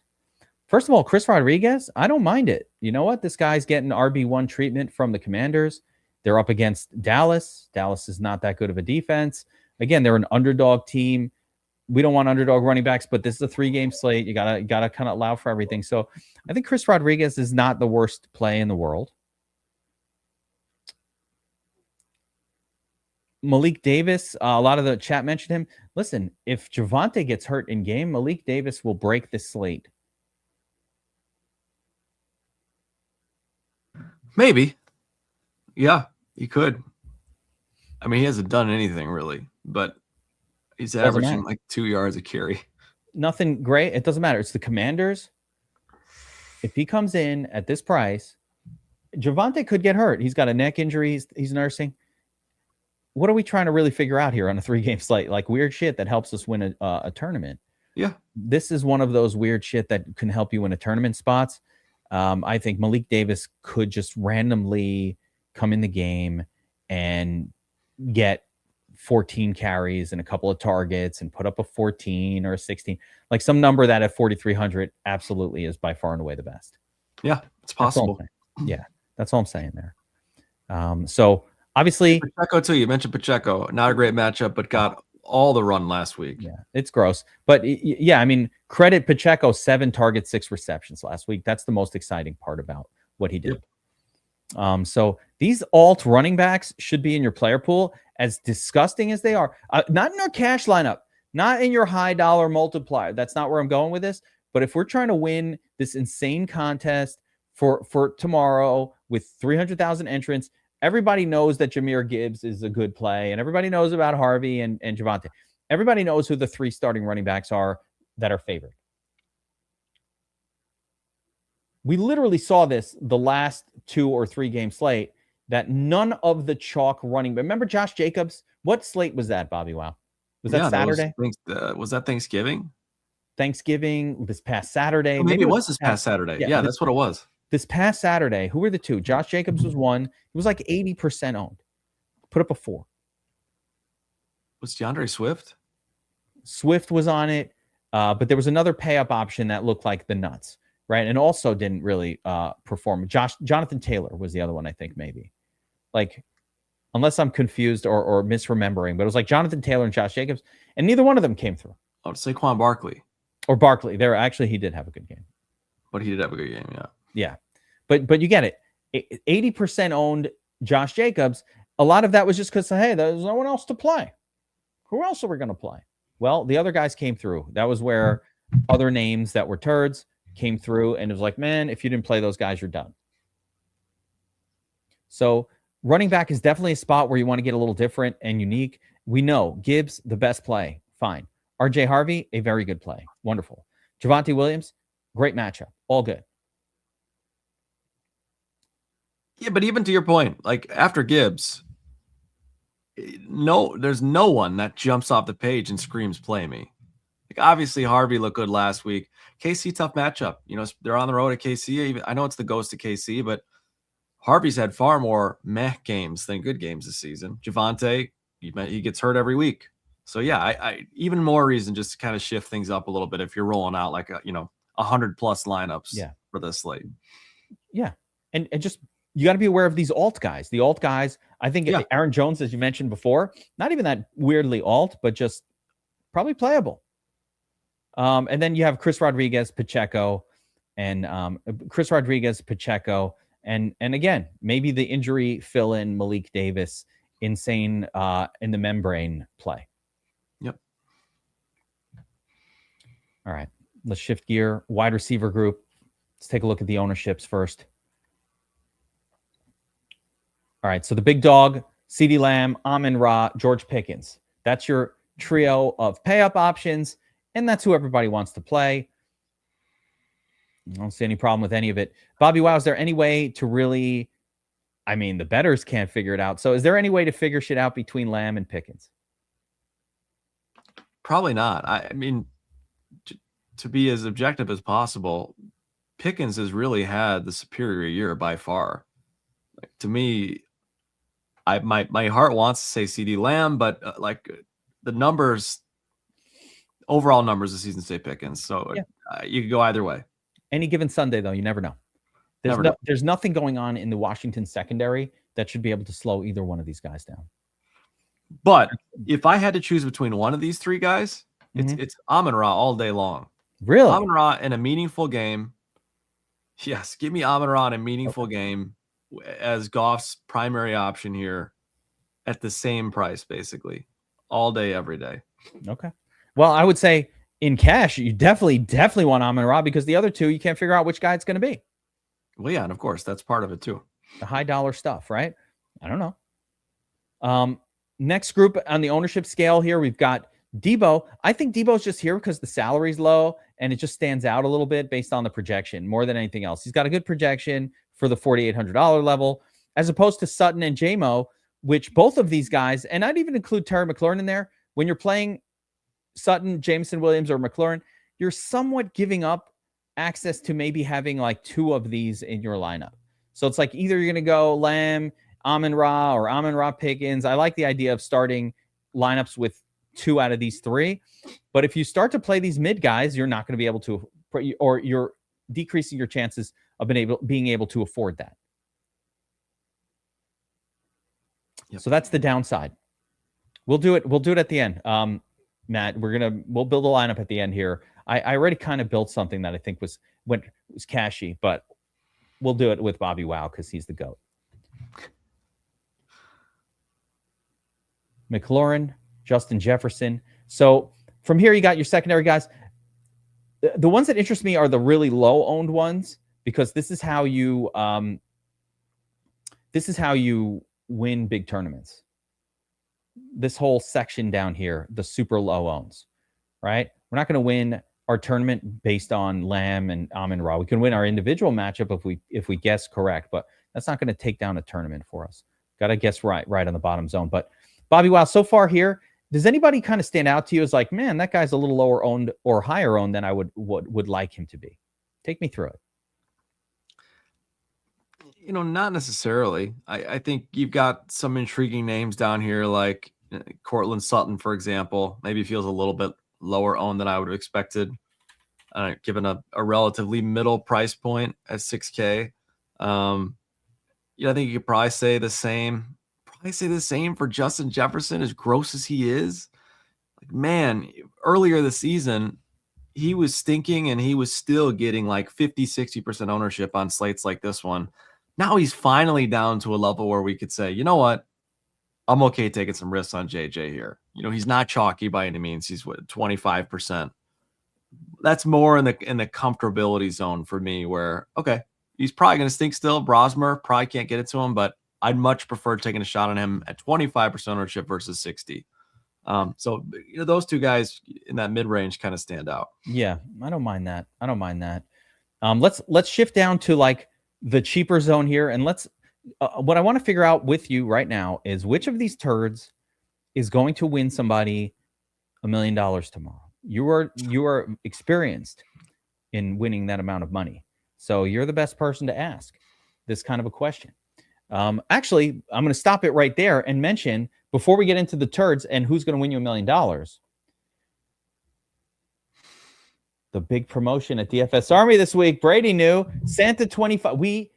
First of all, Chris Rodriguez, I don't mind it. You know what? This guy's getting RB1 treatment from the Commanders. They're up against Dallas. Dallas is not that good of a defense. Again, they're an underdog team. We don't want underdog running backs, but this is a 3-game slate. You gotta kind of allow for everything. So I think Chris Rodriguez is not the worst play in the world. Malik Davis, a lot of the chat mentioned him. Listen, if Javonte gets hurt in game, Malik Davis will break the slate. Maybe. Yeah, he could. I mean, he hasn't done anything really, but he's averaging like 2 yards a carry. Nothing great. It doesn't matter. It's the Commanders. If he comes in at this price, Javonte could get hurt. He's got a neck injury he's nursing. What are we trying to really figure out here on a 3-game slate? Like weird shit that helps us win a tournament. Yeah. This is one of those weird shit that can help you win a tournament spots. I think Malik Davis could just randomly come in the game and get 14 carries and a couple of targets and put up a 14 or a 16, like some number that at 4,300 absolutely is by far and away the best. Yeah, it's possible. That's all I'm saying there. So obviously Pacheco too. You mentioned Pacheco, not a great matchup, but got all the run last week. Yeah, it's gross. But yeah, I mean, credit Pacheco, 7 targets, 6 receptions last week. That's the most exciting part about what he did. Yep. So these alt running backs should be in your player pool, as disgusting as they are. Not in your cash lineup, not in your high dollar multiplier. That's not where I'm going with this. But if we're trying to win this insane contest for tomorrow with 300,000 entrants, everybody knows that Jahmyr Gibbs is a good play, and everybody knows about Harvey and Javonte. Everybody knows who the 3 starting running backs are that are favored. We literally saw this the last 2 or 3 game slate, that none of the chalk running. But remember Josh Jacobs? What slate was that, BobbyWow? Was that Saturday? Was that Thanksgiving? Thanksgiving, this past Saturday. Maybe it was this past Saturday. Yeah, that's what it was. This past Saturday, who were the 2? Josh Jacobs was 1. He was like 80% owned. Put up a 4. Was DeAndre Swift? Swift was on it, but there was another pay-up option that looked like the nuts, right? And also didn't really perform. Jonathan Taylor was the other one, I think, maybe. Like, unless I'm confused or misremembering, but it was like Jonathan Taylor and Josh Jacobs, and neither one of them came through. Oh, Saquon Barkley. Or Barkley. He did have a good game. But he did have a good game, yeah. Yeah. But you get it. 80% owned Josh Jacobs. A lot of that was just because, hey, there's no one else to play. Who else are we going to play? Well, the other guys came through. That was where other names that were turds came through, and it was like, man, if you didn't play those guys, you're done. So running back is definitely a spot where you want to get a little different and unique. We know Gibbs, the best play. Fine. RJ Harvey, a very good play. Wonderful. Javonte Williams, great matchup. All good. Yeah, but even to your point, like after Gibbs, there's no one that jumps off the page and screams play me. Like obviously Harvey looked good last week. KC, tough matchup. They're on the road at KC. I know it's the ghost of KC, but Harvey's had far more meh games than good games this season. Javonte, he gets hurt every week. So yeah, I even more reason just to kind of shift things up a little bit if you're rolling out like 100+ lineups for this slate. Yeah. And just you got to be aware of these alt guys. The alt guys, I think Aaron Jones, as you mentioned before, not even that weirdly alt, but just probably playable. And then you have Chris Rodriguez, Pacheco, and again, maybe the injury fill in Malik Davis, insane in the membrane play. Yep. All right, let's shift gear. Wide receiver group. Let's take a look at the ownerships first. All right, so the big dog, CeeDee Lamb, Amon-Ra, George Pickens. That's your trio of pay-up options, and that's who everybody wants to play. I don't see any problem with any of it. Bobby Wow, is there any way to really... I mean, the bettors can't figure it out. So is there any way to figure shit out between Lamb and Pickens? Probably not. I mean, to be as objective as possible, Pickens has really had the superior year by far. Like, to me, my heart wants to say CeeDee Lamb, but the numbers, overall numbers this season say Pickens. So you could go either way. Any given Sunday, though, you never know. There's nothing going on in the Washington secondary that should be able to slow either one of these guys down. But if I had to choose between one of these three guys, it's Amon-Ra all day long. Really? Amon-Ra in a meaningful game. Yes, give me Amon-Ra in a meaningful game as Goff's primary option here at the same price, basically, all day, every day. Okay. Well, I would say in cash, you definitely want Amon-Ra because the other two, you can't figure out which guy it's going to be. Well, yeah, and of course, that's part of it too. The high dollar stuff, right? I don't know. Next group on the ownership scale here, we've got Debo. I think Debo's just here because the salary's low and it just stands out a little bit based on the projection more than anything else. He's got a good projection for the $4,800 level, as opposed to Sutton and JMO, which both of these guys, and I'd even include Terry McLaurin in there. When you're playing Sutton, Jameson Williams, or McLaurin, you're somewhat giving up access to maybe having like two of these in your lineup. So it's like either you're going to go Lamb, Amon-Ra, or Amon-Ra Pickens. I like the idea of starting lineups with two out of these three. But if you start to play these mid guys, you're not going to be able to, or you're decreasing your chances of being able to afford that. Yep. So that's the downside. We'll do it at the end. Matt, we'll build a lineup at the end here. I already kind of built something that I think was cashy, but we'll do it with Bobby Wow because he's the GOAT. McLaurin, Justin Jefferson. So from here, you got your secondary guys. The ones that interest me are the really low owned ones because this is how you win big tournaments. This whole section down here, the super low owns, right? We're not going to win our tournament based on Lamb and Amon-Ra. We can win our individual matchup if we guess correct, but that's not going to take down a tournament for us. Got to guess right on the bottom zone. But Bobby, wow, so far here, does anybody kind of stand out to you as like, man, that guy's a little lower owned or higher owned than I would like him to be? Take me through it. Not necessarily. I think you've got some intriguing names down here, like Cortland Sutton, for example. Maybe feels a little bit lower owned than I would have expected, given a relatively middle price point at 6K. I think you could probably say the same. For Justin Jefferson, as gross as he is. Like, man, earlier this season, he was stinking and he was still getting like 50-60% ownership on slates like this one. Now he's finally down to a level where we could say, you know what? I'm okay taking some risks on JJ here. He's not chalky by any means. He's 25%. That's more in the comfortability zone for me where, okay, he's probably going to stink still. Brosmer probably can't get it to him, but I'd much prefer taking a shot on him at 25% ownership versus 60. So those two guys in that mid-range kind of stand out. Yeah, I don't mind that. Let's shift down to like the cheaper zone here, and let's. What I want to figure out with you right now is which of these turds is going to win somebody $1 million tomorrow. You are experienced in winning that amount of money, so you're the best person to ask this kind of a question. Actually, I'm going to stop it right there and mention before we get into the turds and who's going to win you $1 million. The big promotion at DFS Army this week. Brady knew Santa 25. We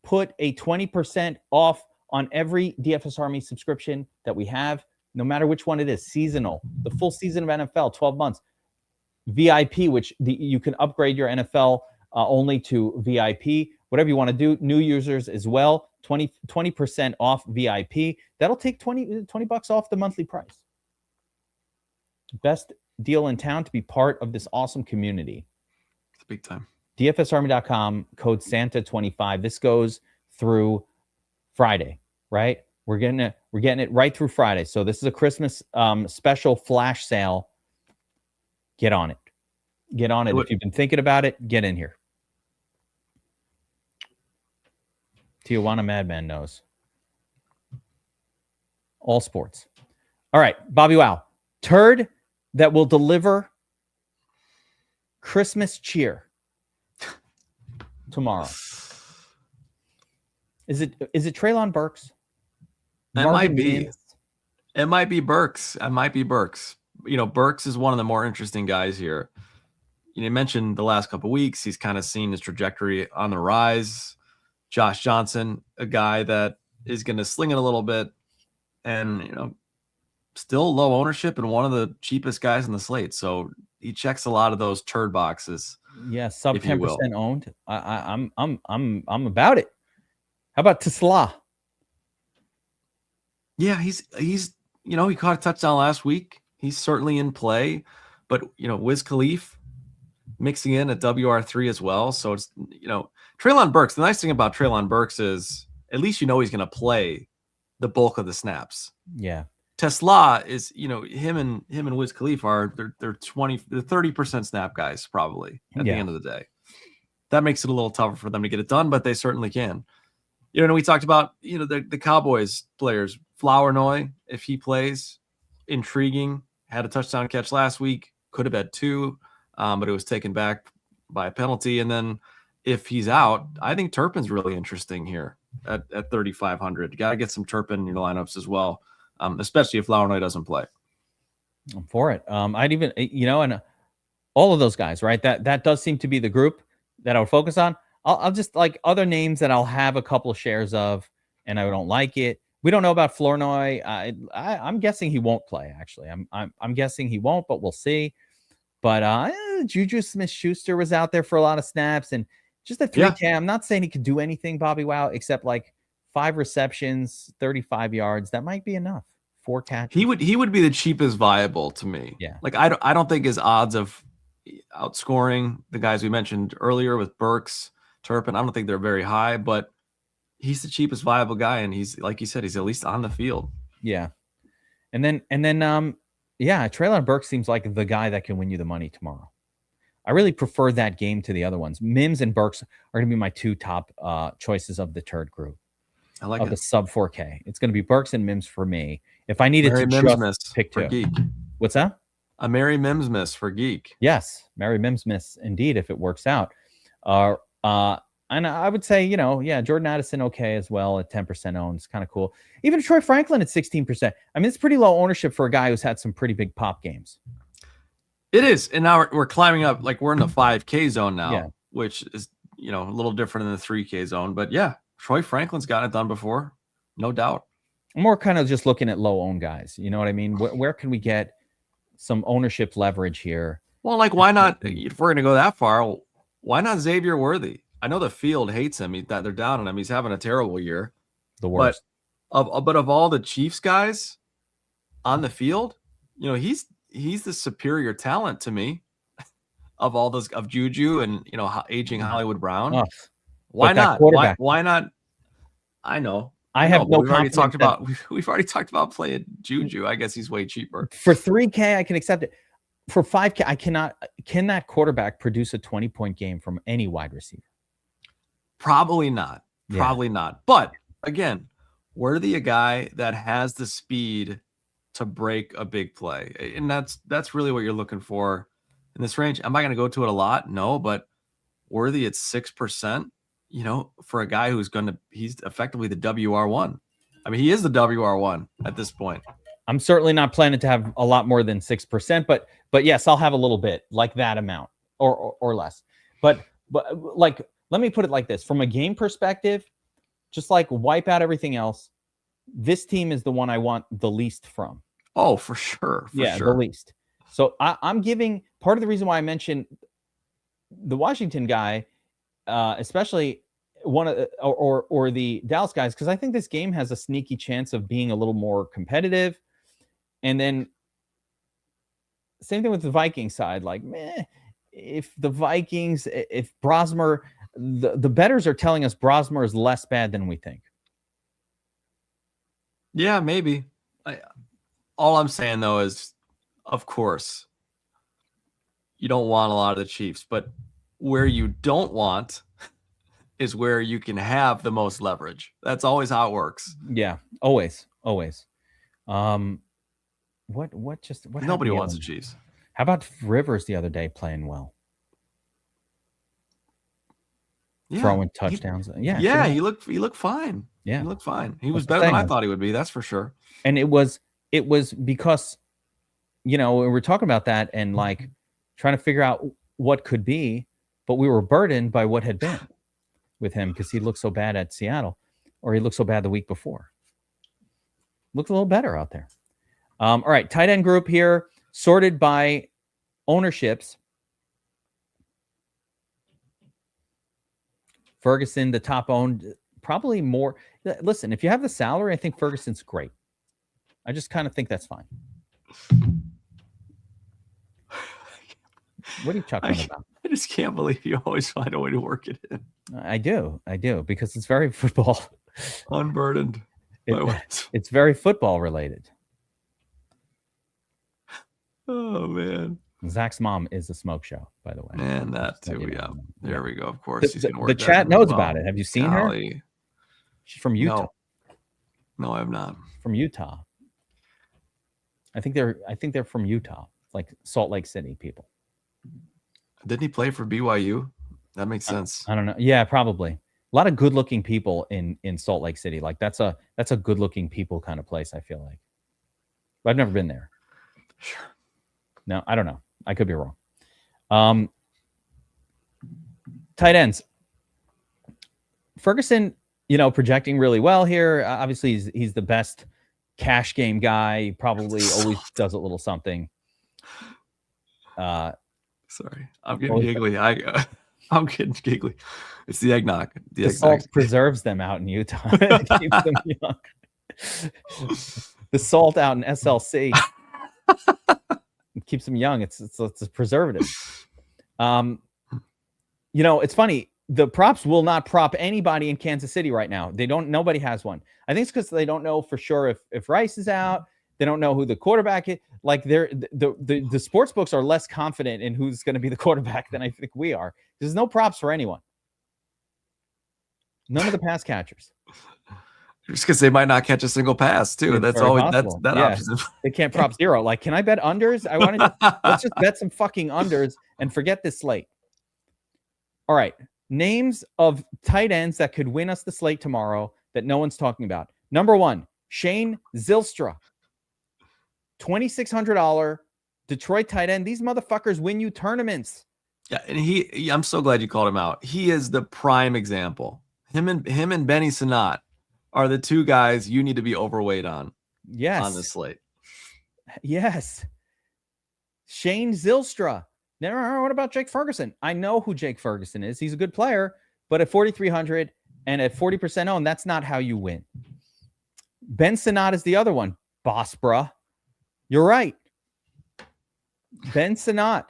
put a 20% off on every DFS Army subscription that we have, no matter which one it is. Seasonal, the full season of NFL, 12 months. VIP, which you can upgrade your NFL only to VIP. Whatever you want to do. New users as well. 20% off VIP. That'll take $20 off the monthly price. Best deal in town to be part of this awesome community. It's big time. DFSArmy.com, code Santa25. This goes through Friday, right? We're getting it right through Friday. So this is a Christmas special flash sale. Get on it. Get on it. If you've been thinking about it, get in here. Tijuana Madman knows. All sports. All right, BobbyWow. Turd that will deliver Christmas cheer tomorrow. Is it Treylon Burks? It might be. It might be Burks. It might be Burks. Burks is one of the more interesting guys here. You mentioned the last couple of weeks, he's kind of seen his trajectory on the rise. Josh Johnson, a guy that is going to sling it a little bit, and still low ownership and one of the cheapest guys in the slate. So he checks a lot of those turd boxes. Yeah, sub 10% owned. I'm about it. How about Tesla? Yeah, he's he caught a touchdown last week. He's certainly in play, but Wiz Khalifa mixing in at WR3 as well. So it's Treylon Burks. The nice thing about Treylon Burks is at least he's going to play the bulk of the snaps. Yeah. Tesla is him and Wiz Khalifa are they're 30% snap guys probably at the end of the day. That makes it a little tougher for them to get it done, but they certainly can. We talked about the Cowboys players. Flournoy, if he plays, intriguing. Had a touchdown catch last week. Could have had 2, but it was taken back by a penalty. And then if he's out, I think Turpin's really interesting here at 3,500. You got to get some Turpin in your lineups as well, especially if Flournoy doesn't play. I'm for it. I'd even, and all of those guys, right? That does seem to be the group that I would focus on. I'll just like other names that I'll have a couple of shares of, and I don't like it. We don't know about Flournoy. I'm guessing he won't play. Actually, I'm guessing he won't, but we'll see. But Juju Smith-Schuster was out there for a lot of snaps, and just a 3K. Yeah. I'm not saying he could do anything, BobbyWow, except like 5 receptions, 35 yards. That might be enough. 4 catches. He would be the cheapest viable to me. Yeah. Like I don't think his odds of outscoring the guys we mentioned earlier with Burks, Turpin, I don't think they're very high, but he's the cheapest viable guy, and he's, like you said, he's at least on the field. Yeah. And then Treylon Burks seems like the guy that can win you the money tomorrow. I really prefer that game to the other ones. Mims and Burks are going to be my 2 top choices of the turd group. I like it. The sub 4K. It's going to be Burks and Mims for me. If I needed Mary to Mims just pick 2. Geek. What's that? A Mary Mims miss for Geek. Yes, Mary Mims miss indeed if it works out. And I would say, Jordan Addison okay as well at 10% owned. It's kind of cool. Even Troy Franklin at 16%. I mean, it's pretty low ownership for a guy who's had some pretty big pop games. It is. And now we're climbing up. Like we're in the 5K zone now, which is, a little different than the 3K zone. But yeah, Troy Franklin's gotten it done before. No doubt. I'm more kind of just looking at low owned guys. You know what I mean? Where can we get some ownership leverage here? Well, like why not? If we're going to go that far, why not Xavier Worthy? I know the field hates him. They're down on him. He's having a terrible year. The worst. But of all the Chiefs guys on the field, he's the superior talent to me of all those of Juju and aging Hollywood Brown. Oh, why not? Why not? I know. We've already talked about playing Juju. I guess he's way cheaper. For 3K, I can accept it. For 5K, I cannot. Can that quarterback produce a 20-point game from any wide receiver? Probably not. Probably not. But again, Worthy a guy that has the speed to break a big play, and that's really what you're looking for in this range. Am I going to go to it a lot? No, but Worthy at 6%. For a guy he's effectively the WR1. I mean, he is the WR1 at this point. I'm certainly not planning to have a lot more than 6%, but yes, I'll have a little bit like that amount or less. But like, let me put it like this: from a game perspective, just like wipe out everything else, this team is the one I want the least from. Oh, for sure. The least. So I'm giving part of the reason why I mentioned the Washington guy, especially one of or the Dallas guys, because I think this game has a sneaky chance of being a little more competitive. And then same thing with the Vikings side. Like, meh, if the Vikings, if Brosmer, the bettors are telling us Brosmer is less bad than we think. Yeah, maybe. All I'm saying, though, is, of course, you don't want a lot of the Chiefs, but where you don't want is where you can have the most leverage. That's always how it works. Yeah, always. What Nobody wants the Chiefs. How about Rivers the other day playing well? Yeah, throwing touchdowns. He looked fine. Yeah, he looked fine. He was better than I thought he would be. That's for sure. And it was because, we're talking about that and like trying to figure out what could be, but we were burdened by what had been with him because he looked so bad at Seattle, or he looked so bad the week before. Looked a little better out there. All right, tight end group here, sorted by ownerships. Ferguson, the top owned, probably more. Listen, if you have the salary, I think Ferguson's great. I just kind of think that's fine. What are you chuckling about? I just can't believe you always find a way to work it in. I do, because it's very football. Unburdened. It's very football related. Oh, man. Zach's mom is a smoke show, by the way. And that too, yeah. There we go. Of course, he's gonna work the chat knows about it. Have you seen her? She's from Utah. No, I have not. From Utah. I think they're from Utah, like Salt Lake City people. Didn't he play for BYU? That makes sense. I don't know. Yeah, probably. A lot of good-looking people in Salt Lake City. Like that's a good-looking people kind of place, I feel like. But I've never been there. Sure. No, I don't know. I could be wrong. Tight ends. Ferguson, projecting really well here. Obviously, he's the best cash game guy. He probably always does a little something. Sorry, I'm getting giggly. I'm getting giggly. It's the eggnog. The salt preserves them out in Utah. It keeps them young. The salt out in SLC. It keeps them young. It's a preservative. It's funny. The props will not prop anybody in Kansas City right now. Nobody has one. I think it's because they don't know for sure if Rice is out. They don't know who the quarterback is. Like the sports books are less confident in who's going to be the quarterback than I think we are. There's no props for anyone. None of the pass catchers. Just because they might not catch a single pass too. It's that's always possible. that option. They can't prop zero. Like, can I bet unders? I want to let's just bet some fucking unders and forget this slate. All right. Names of tight ends that could win us the slate tomorrow that no one's talking about. Number 1, Shane Zylstra. $2,600 Detroit tight end. These motherfuckers win you tournaments. Yeah, and I'm so glad you called him out. He is the prime example. Him and Benny Sinat are the two guys you need to be overweight on. Yes. On the slate. Yes. Shane Zylstra. Now, what about Jake Ferguson? I know who Jake Ferguson is. He's a good player, but at 4,300 and at 40% owned, that's not how you win. Ben Sinat is the other one. Boss, bruh. You're right. Ben Sinat,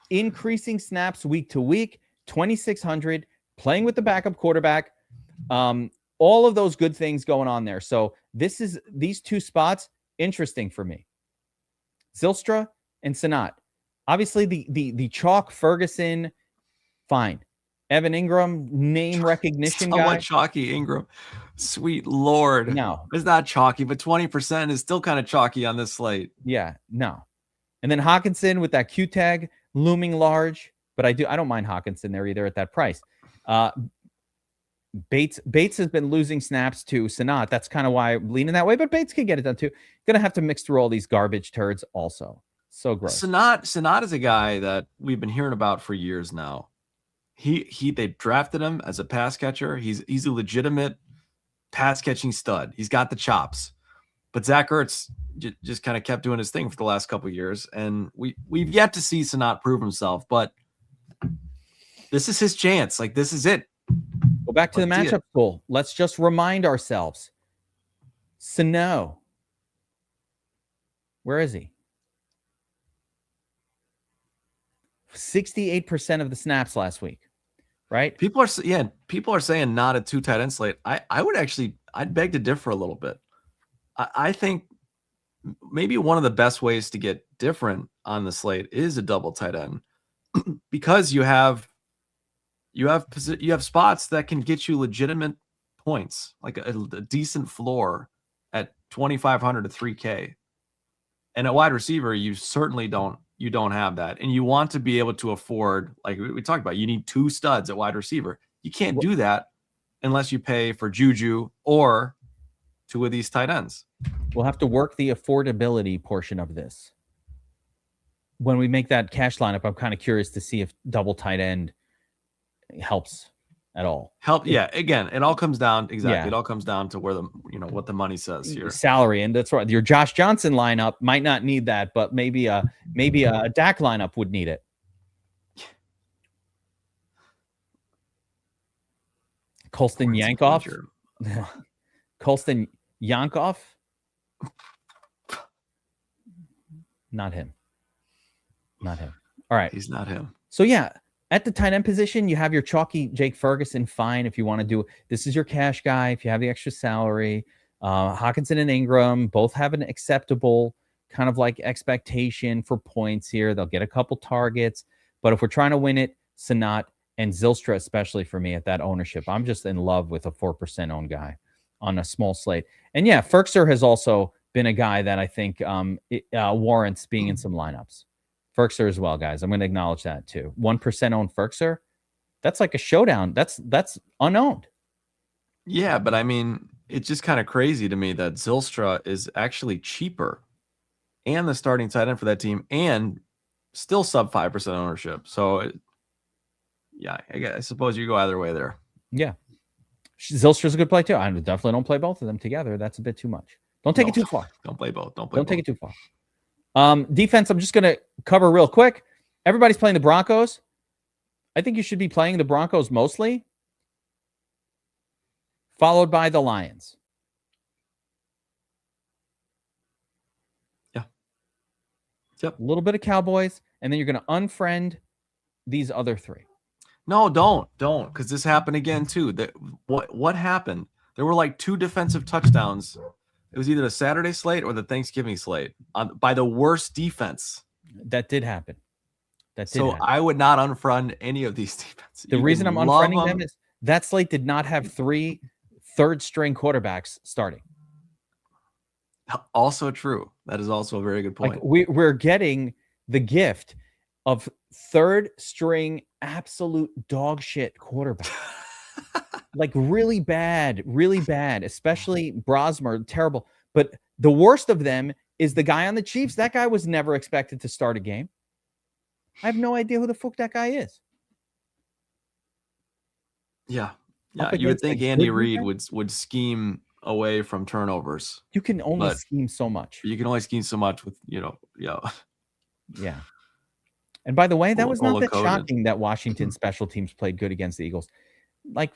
increasing snaps week to week, 2,600, playing with the backup quarterback. All of those good things going on there. So these two spots, interesting for me. Zylstra and Sinat. Obviously, the chalk Ferguson, fine. Evan Ingram, name recognition guy. Chalky Ingram. Sweet Lord. No. It's not chalky, but 20% is still kind of chalky on this slate. Yeah, no. And then Hawkinson with that Q tag looming large. But I don't mind Hawkinson there either at that price. Bates has been losing snaps to Sinat. That's kind of why I'm leaning that way. But Bates can get it done too. Going to have to mix through all these garbage turds also. So gross. Sinat is a guy that we've been hearing about for years now. They drafted him as a pass catcher. He's a legitimate pass catching stud. He's got the chops. But Zach Ertz just kind of kept doing his thing for the last couple of years, and we've yet to see Sinat prove himself. But this is his chance. Like, this is it. Go back to the matchup pool. Let's just remind ourselves. Sano. Where is he? 68% of the snaps last week, right? People are saying not a 2 tight end slate. I'd beg to differ a little bit. I think maybe one of the best ways to get different on the slate is a double tight end because you have spots that can get you legitimate points, like a decent floor at 2,500 to 3K. And at wide receiver, you certainly don't have that. And you want to be able to afford, like we talked about, you need 2 studs at wide receiver. You can't do that unless you pay for Juju or 2 of these tight ends. We'll have to work the affordability portion of this. When we make that cash lineup, I'm kind of curious to see if double tight end helps at all. Again, it all comes down It all comes down to where what the money says here. Salary, and that's right. Your Josh Johnson lineup might not need that, but maybe a Dak lineup would need it. Colston Yankoff. Colston Yankoff. Not him. All right. He's not him. So yeah, at the tight end position, you have your chalky Jake Ferguson. Fine. If you want to do, this is your cash guy. If you have the extra salary, Hawkinson and Ingram both have an acceptable kind of like expectation for points here. They'll get a couple targets, but if we're trying to win it, Sanat and Zylstra, especially for me at that ownership, I'm just in love with a 4% owned guy on a small slate. And yeah, Ferkser has also been a guy that I think warrants being in some lineups. Ferkser as well, guys. I'm going to acknowledge that too. 1% owned Ferkser. That's like a showdown. That's unowned. Yeah, but I mean, it's just kind of crazy to me that Zylstra is actually cheaper and the starting tight end for that team and still sub 5% ownership. So I suppose you go either way there. Yeah. Zylstra's a good play too. I definitely don't play both of them together. That's a bit too much. Don't take it too far. Don't play both. Don't take it too far. Defense, I'm just going to cover real quick. Everybody's playing the Broncos. I think you should be playing the Broncos mostly, followed by the Lions. Yeah. Yep. A little bit of Cowboys, and then you're going to unfriend these other 3. No, don't, because this happened again too. What happened? There were like 2 defensive touchdowns. It was either the Saturday slate or the Thanksgiving slate by the worst defense. That did happen. I would not unfriend any of these defenses. The reason I'm unfriending them is that slate did not have 3 third-string quarterbacks starting. Also true. That is also a very good point. Like we're getting the gift of third-string absolute dog shit quarterback. Like really bad, especially Brosmer, terrible. But the worst of them is the guy on the Chiefs. That guy was never expected to start a game. I have no idea who the fuck that guy is. Yeah. You would think Andy Reid would scheme away from turnovers. You can only scheme so much. You can only scheme so much with, Yeah. And by the way, that was not that shocking that Washington special teams played good against the Eagles. Like,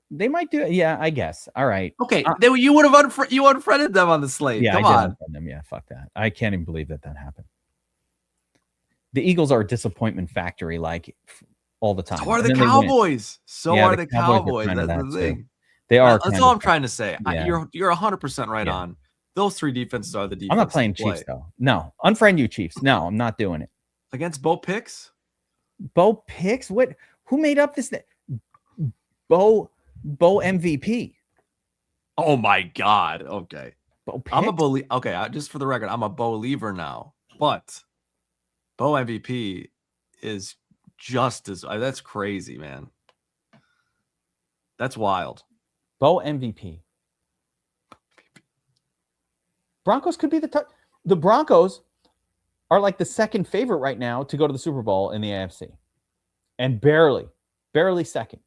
they might do it. Yeah, I guess. All right. Okay. You would have unfriended them on the slate. Yeah, Come I did on. unfriend them. Yeah, fuck that. I can't even believe that happened. The Eagles are a disappointment factory, like all the time. So are the Cowboys. That's the thing. They are. That's all I'm trying to say. Yeah. You're 100% right on. Those 3 defenses are the defenses. I'm not playing Chiefs though. No, unfriend you, Chiefs. No, I'm not doing it. Against Bo Picks? Bo Picks? What? Who made up this? Bo MVP. Oh my God. Okay. Bo Picks? I'm a believer. Okay, just for the record, I'm a believer now. But Bo MVP is just as that's crazy, man. That's wild. Bo MVP. Broncos could be the Broncos are like the second favorite right now to go to the Super Bowl in the AFC. And barely second.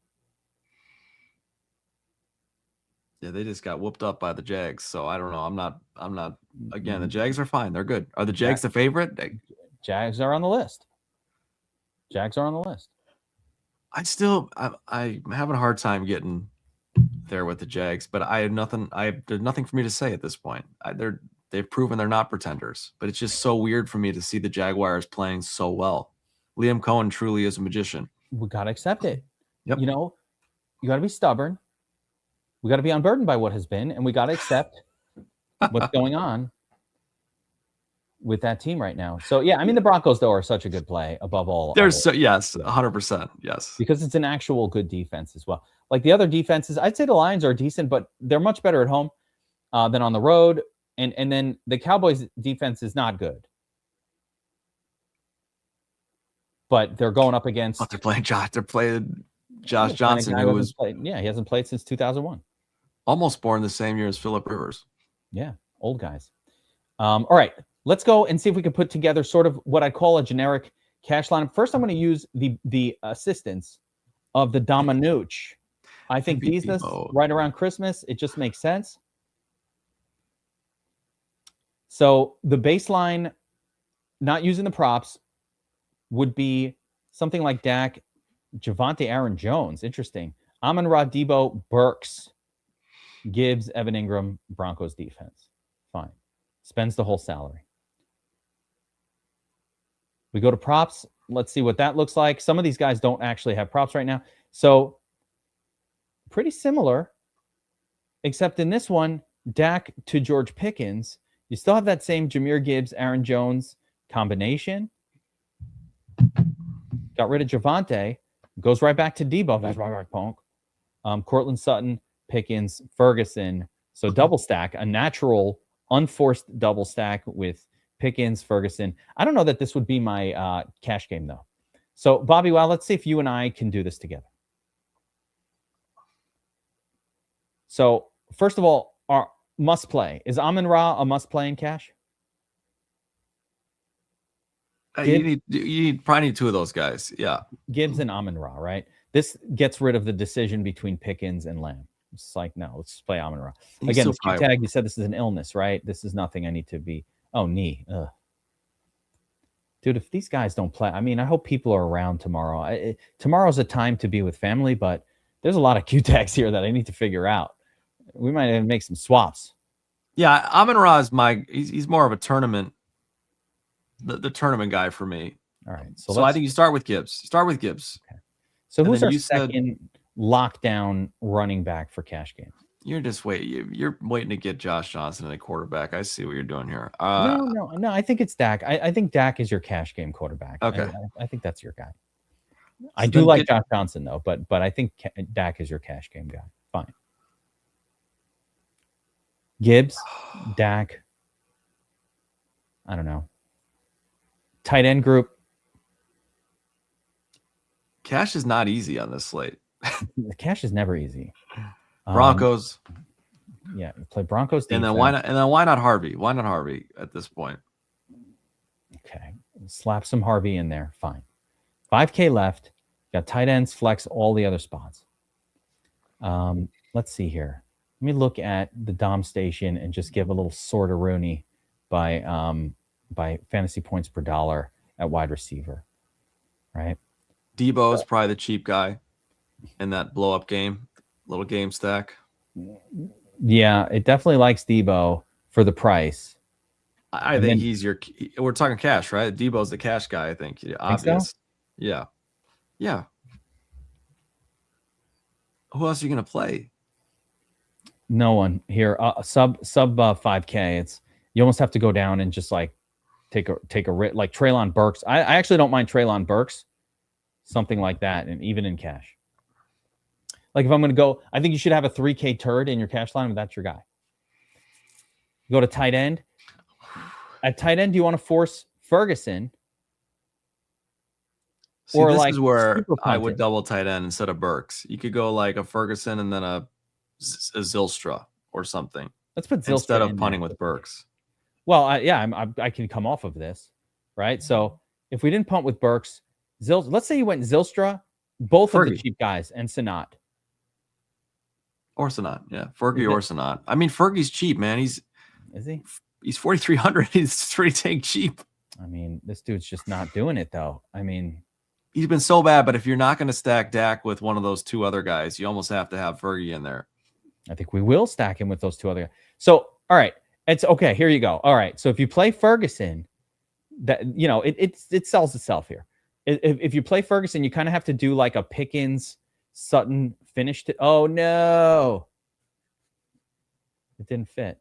Yeah, they just got whooped up by the Jags. So I don't know. I'm not again, the Jags are fine. They're good. Are the Jags the favorite? Jags are on the list. I'm having a hard time getting there with the Jags, but there's nothing for me to say at this point. They've proven they're not pretenders, but it's just so weird for me to see the Jaguars playing so well. Liam Cohen truly is a magician. We got to accept it. Yep. You know, you got to be stubborn. We got to be unburdened by what has been, and we got to accept what's going on with that team right now. So, yeah, I mean, the Broncos, though, are such a good play above all. Yes, 100%. Yes. Because it's an actual good defense as well. Like the other defenses, I'd say the Lions are decent, but they're much better at home than on the road. And then the Cowboys defense is not good. But they're going up against. But they're playing Josh Johnson, who was he hasn't played since 2001. Almost born the same year as Phillip Rivers. Yeah, old guys. All right, let's go and see if we can put together sort of what I call a generic cash lineup. First, I'm going to use the assistance of the Dominuch. I think these right around Christmas, it just makes sense. So the baseline, not using the props, would be something like Dak, Javonte, Aaron Jones. Interesting. Amon-Ra, Debo, Burks, Gibbs, Evan Ingram, Broncos defense. Fine. Spends the whole salary. We go to props. Let's see what that looks like. Some of these guys don't actually have props right now. So pretty similar, except in this one, Dak to George Pickens. You still have that same Jahmyr Gibbs, Aaron Jones combination. Got rid of Javonte. Goes right back to Debo. That's right, punk. Cortland Sutton, Pickens, Ferguson. So double stack, a natural, unforced double stack with Pickens, Ferguson. I don't know that this would be my cash game, though. So, BobbyWow, let's see if you and I can do this together. So, first of all, our must play. Is Amon-Ra a must play in cash? You probably need two of those guys. Yeah. Gibbs and Amon-Ra, right? This gets rid of the decision between Pickens and Lamb. It's like, no, let's just play Amon-Ra. Again, this tag, you said this is an illness, right? This is nothing I need to be. Oh, knee. Ugh. Dude, if these guys don't play, I mean, I hope people are around tomorrow. Tomorrow's a time to be with family, but there's a lot of Q tags here that I need to figure out. We might even make some swaps. Yeah, Amon-Ra is he's more of a tournament, the tournament guy for me. All right. So I think you start with Gibbs. Okay. So who's our second lockdown running back for cash games? You're waiting to get Josh Johnson in a quarterback. I see what you're doing here. No. I think it's Dak. I think Dak is your cash game quarterback. Okay. I think that's your guy. I do like Josh Johnson though, but I think Dak is your cash game guy. Fine. Gibbs, Dak. I don't know. Tight end group. Cash is not easy on this slate. The cash is never easy. Broncos. Yeah, play Broncos defense. And then why not Harvey? Why not Harvey at this point? Okay. Slap some Harvey in there. Fine. 5K left. Got tight ends, flex, all the other spots. Let's see here. Let me look at the Dom station and just give a little sort of Rooney by fantasy points per dollar at wide receiver. Right? Debo is probably the cheap guy in that blow up game, little game stack. Yeah, it definitely likes Debo for the price. I think we're talking cash, right? Debo's the cash guy, I think. Obvious. So? Yeah. Who else are you going to play? No one here. Sub 5K. You almost have to go down and just like take a like Treylon Burks. I actually don't mind Treylon Burks. Something like that, and even in cash. Like if I'm going to go, I think you should have a 3K turd in your cash line, and that's your guy. You go to tight end. At tight end, do you want to force Ferguson? See, this is where I would double tight end instead of Burks. You could go like a Ferguson and then a Zylstra or something. Let's put Zylstra instead of punting with Burks. Well, I can come off of this, right? So if we didn't punt with Burks, let's say you went Zylstra, both of the cheap guys, and Sanat. Or Sanat, yeah. Fergie or Sanat. I mean, Fergie's cheap, man. Is he? He's 4,300. He's pretty dang cheap. I mean, this dude's just not doing it, though. I mean, he's been so bad, but if you're not going to stack Dak with one of those two other guys, you almost have to have Fergie in there. I think we will stack him with those two other guys. So, all right. It's okay. Here you go. All right. So if you play Ferguson, that it sells itself here. if you play Ferguson, you kind of have to do like a Pickens, Sutton finished it. Oh no, it didn't fit.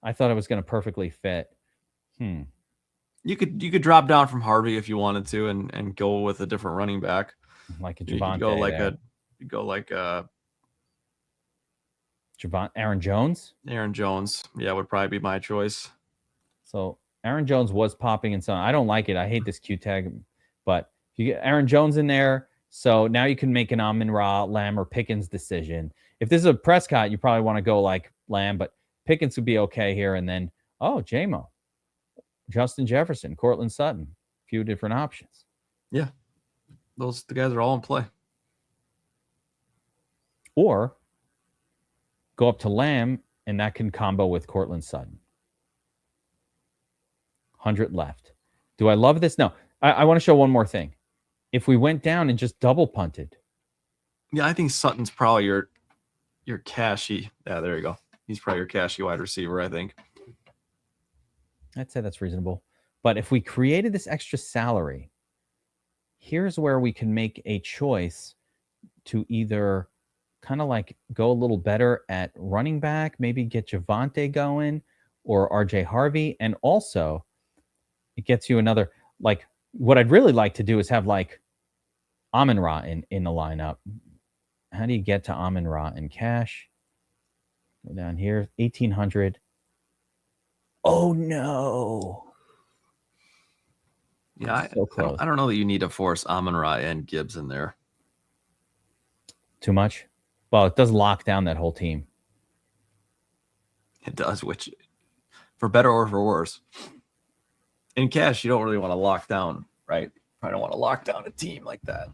I thought it was going to perfectly fit. You could drop down from Harvey if you wanted to, and go with a different running back, like a You Javonte. could go like Aaron Jones. Aaron Jones. Yeah, would probably be my choice. So Aaron Jones was popping and so on. I don't like it. I hate this Q tag, but you get Aaron Jones in there. So now you can make an Amon-Ra, Lamb, or Pickens decision. If this is a Prescott, you probably want to go like Lamb, but Pickens would be okay here. And then, JMO, Justin Jefferson, Cortland Sutton, a few different options. Yeah, the guys are all in play. Or go up to Lamb, and that can combo with Cortland Sutton. 100 left. Do I love this? No. I want to show one more thing. If we went down and just double punted. Yeah, I think Sutton's probably your cashy. Yeah, there you go. He's probably your cashy wide receiver, I think. I'd say that's reasonable. But if we created this extra salary, here's where we can make a choice to either kind of like go a little better at running back, maybe get Javonte going or RJ Harvey. And also it gets you another, like what I'd really like to do is have like Amon-Ra in the lineup. How do you get to Amon-Ra in cash? Go down here, 1,800. Oh no. Yeah, So close. I don't know that you need to force Amon-Ra and Gibbs in there. Too much? Well, it does lock down that whole team. It does, which for better or for worse. In cash, you don't really want to lock down, right? I don't want to lock down a team like that.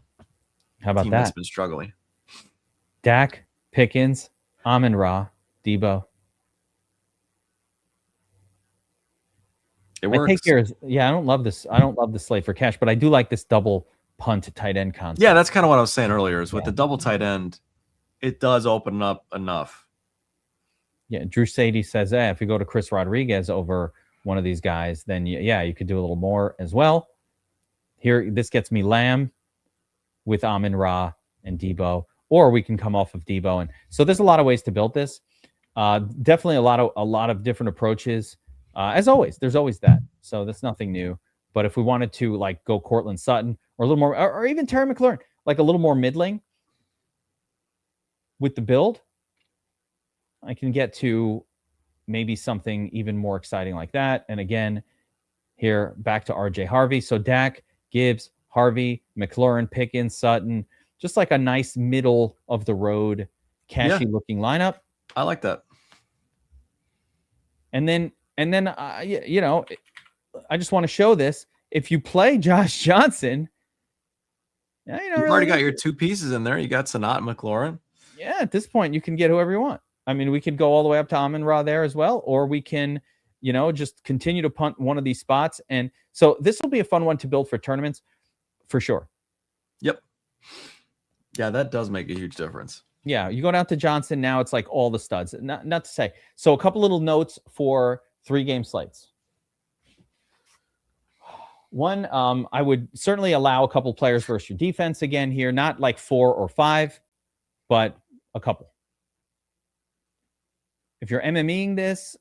How about team that? That's been struggling. Dak, Pickens, Amon-Ra, Debo. It works. I take yours. Yeah, I don't love this. I don't love the slate for cash, but I do like this double punt tight end concept. Yeah, that's kind of what I was saying earlier. Is with the double tight end, it does open up enough. Yeah, Drew Sadie says, if you go to Chris Rodriguez over one of these guys, then you could do a little more as well. Here, this gets me Lamb with Amon-Ra and Debo, or we can come off of Debo. And so there's a lot of ways to build this. Definitely a lot of different approaches. As always, there's always that. So that's nothing new. But if we wanted to like go Cortland Sutton or a little more, or even Terry McLaurin, like a little more middling with the build, I can get to maybe something even more exciting like that. And again, here back to RJ Harvey. So Dak, Gibbs, Harvey, McLaurin, Pickens, Sutton, just like a nice middle of the road, cashy looking lineup. I like that. And then I just want to show this. If you play Josh Johnson, you've already got your two pieces in there. You got Sanat and McLaurin. Yeah, at this point, you can get whoever you want. I mean, we could go all the way up to Amon-Ra there as well, or we can, just continue to punt one of these spots. And so this will be a fun one to build for tournaments for sure. Yep. Yeah, that does make a huge difference. Yeah, you go down to Johnson, now it's like all the studs. Not to say. So a couple little notes for 3-game slates. One, I would certainly allow a couple players versus your defense again here, not like 4 or 5, but a couple. If you're MMEing this,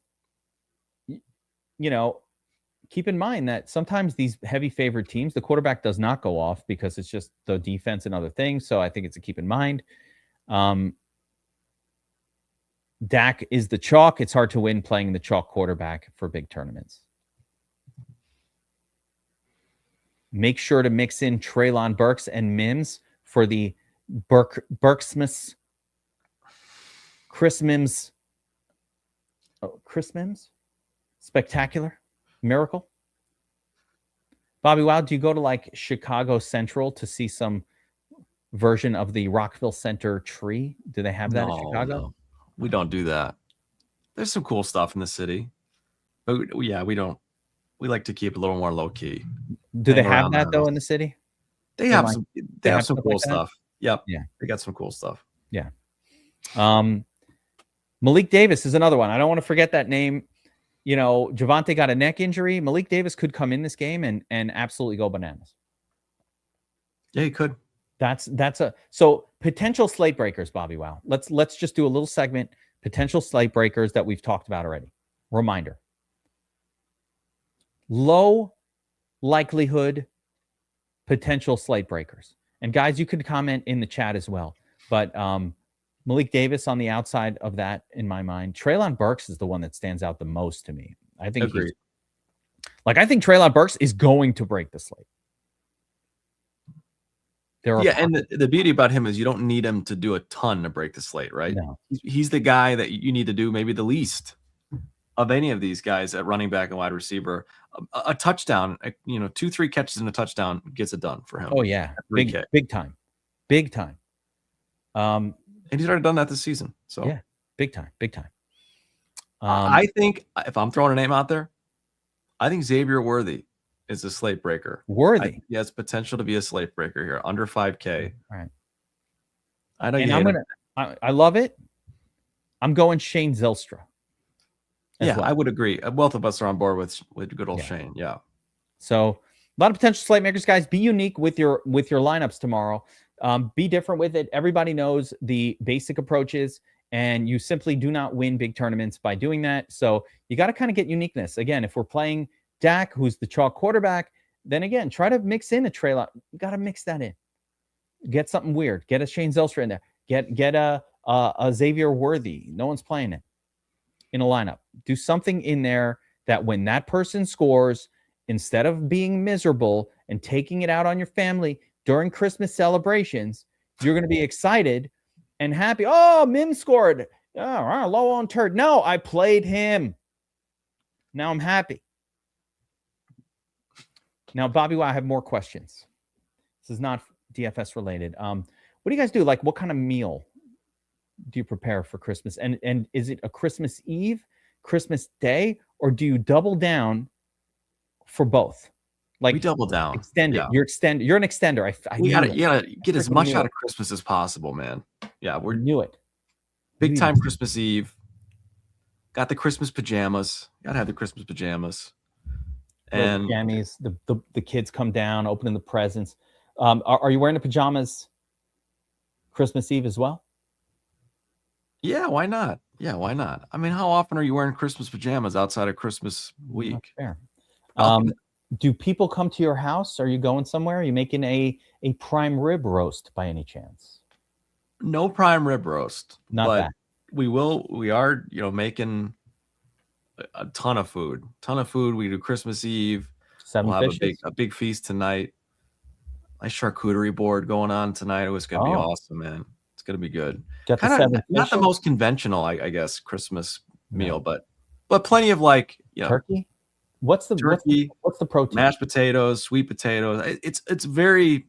keep in mind that sometimes these heavy favored teams, the quarterback does not go off because it's just the defense and other things. So I think it's a keep in mind. Dak is the chalk. It's hard to win playing the chalk quarterback for big tournaments. Make sure to mix in Treylon Burks and Mims for the Burksmas. Chris Mims. Oh, Chris Mims? Spectacular. Miracle. BobbyWow, do you go to like Chicago Central to see some version of the Rockville Center tree? Do they have that in Chicago? No. We don't do that. There's some cool stuff in the city. But we don't. We like to keep a little more low key. Do they have that though in the city? They have some cool stuff. Yep. Yeah. They got some cool stuff. Yeah. Malik Davis is another one. I don't want to forget that name. Javonte got a neck injury. Malik Davis could come in this game and absolutely go bananas. Yeah, you could. So potential slate breakers, BobbyWow. Let's just do a little segment. Potential slate breakers that we've talked about already. Reminder. Low likelihood potential slate breakers. And guys, you could comment in the chat as well. But Malik Davis on the outside of that, in my mind. Treylon Burks is the one that stands out the most to me. I think I think Treylon Burks is going to break the slate. And the beauty about him is you don't need him to do a ton to break the slate, right? No. He's the guy that you need to do maybe the least of any of these guys at running back and wide receiver. A touchdown, 2-3 catches and a touchdown gets it done for him. Oh yeah, big time. And he's already done that this season. So yeah, big time. I think if I'm throwing a name out there, I think Xavier Worthy is a slate breaker. He has potential to be a slate breaker here, under 5K. All right. I know I love it. I'm going Shane Zylstra. Yeah, well. I would agree. Both of us are on board with good old Shane. Yeah. So a lot of potential slate makers, guys. Be unique with your lineups tomorrow. Be different with it. Everybody knows the basic approaches, and you simply do not win big tournaments by doing that. So you got to kind of get uniqueness. Again, if we're playing Dak, who's the chalk quarterback, then again, try to mix in a Treylon. You got to mix that in. Get something weird. Get a Shane Zylstra in there. Get a Xavier Worthy. No one's playing it in a lineup. Do something in there that when that person scores, instead of being miserable and taking it out on your family during Christmas celebrations, you're going to be excited and happy. Oh, Mim scored. Oh, low on turd. No, I played him. Now I'm happy. Now, BobbyWow, I have more questions. This is not DFS related. What do you guys do? Like, what kind of meal do you prepare for Christmas? And is it a Christmas Eve, Christmas Day, or do you double down for both? Like, we double down. Extend it. Yeah. You're an extender. You gotta get as much out of Christmas as possible, man. Yeah, we knew it. Big time Christmas Eve. Got the Christmas pajamas. Gotta have the Christmas pajamas. And jammies. The kids come down, opening the presents. Are you wearing the pajamas Christmas Eve as well? Yeah, why not? I mean, how often are you wearing Christmas pajamas outside of Christmas week? Fair. Do people come to your house? Are you going somewhere? Are you making a prime rib roast by any chance? No prime rib roast. Not but that. We are, making a ton of food. We do Christmas Eve. We'll have a big feast tonight. Nice charcuterie board going on tonight. It was going to be awesome, man. It's going to be good. Not the most conventional, I guess, Christmas meal, but plenty of turkey. What's the turkey? What's the protein? Mashed potatoes, sweet potatoes. It's very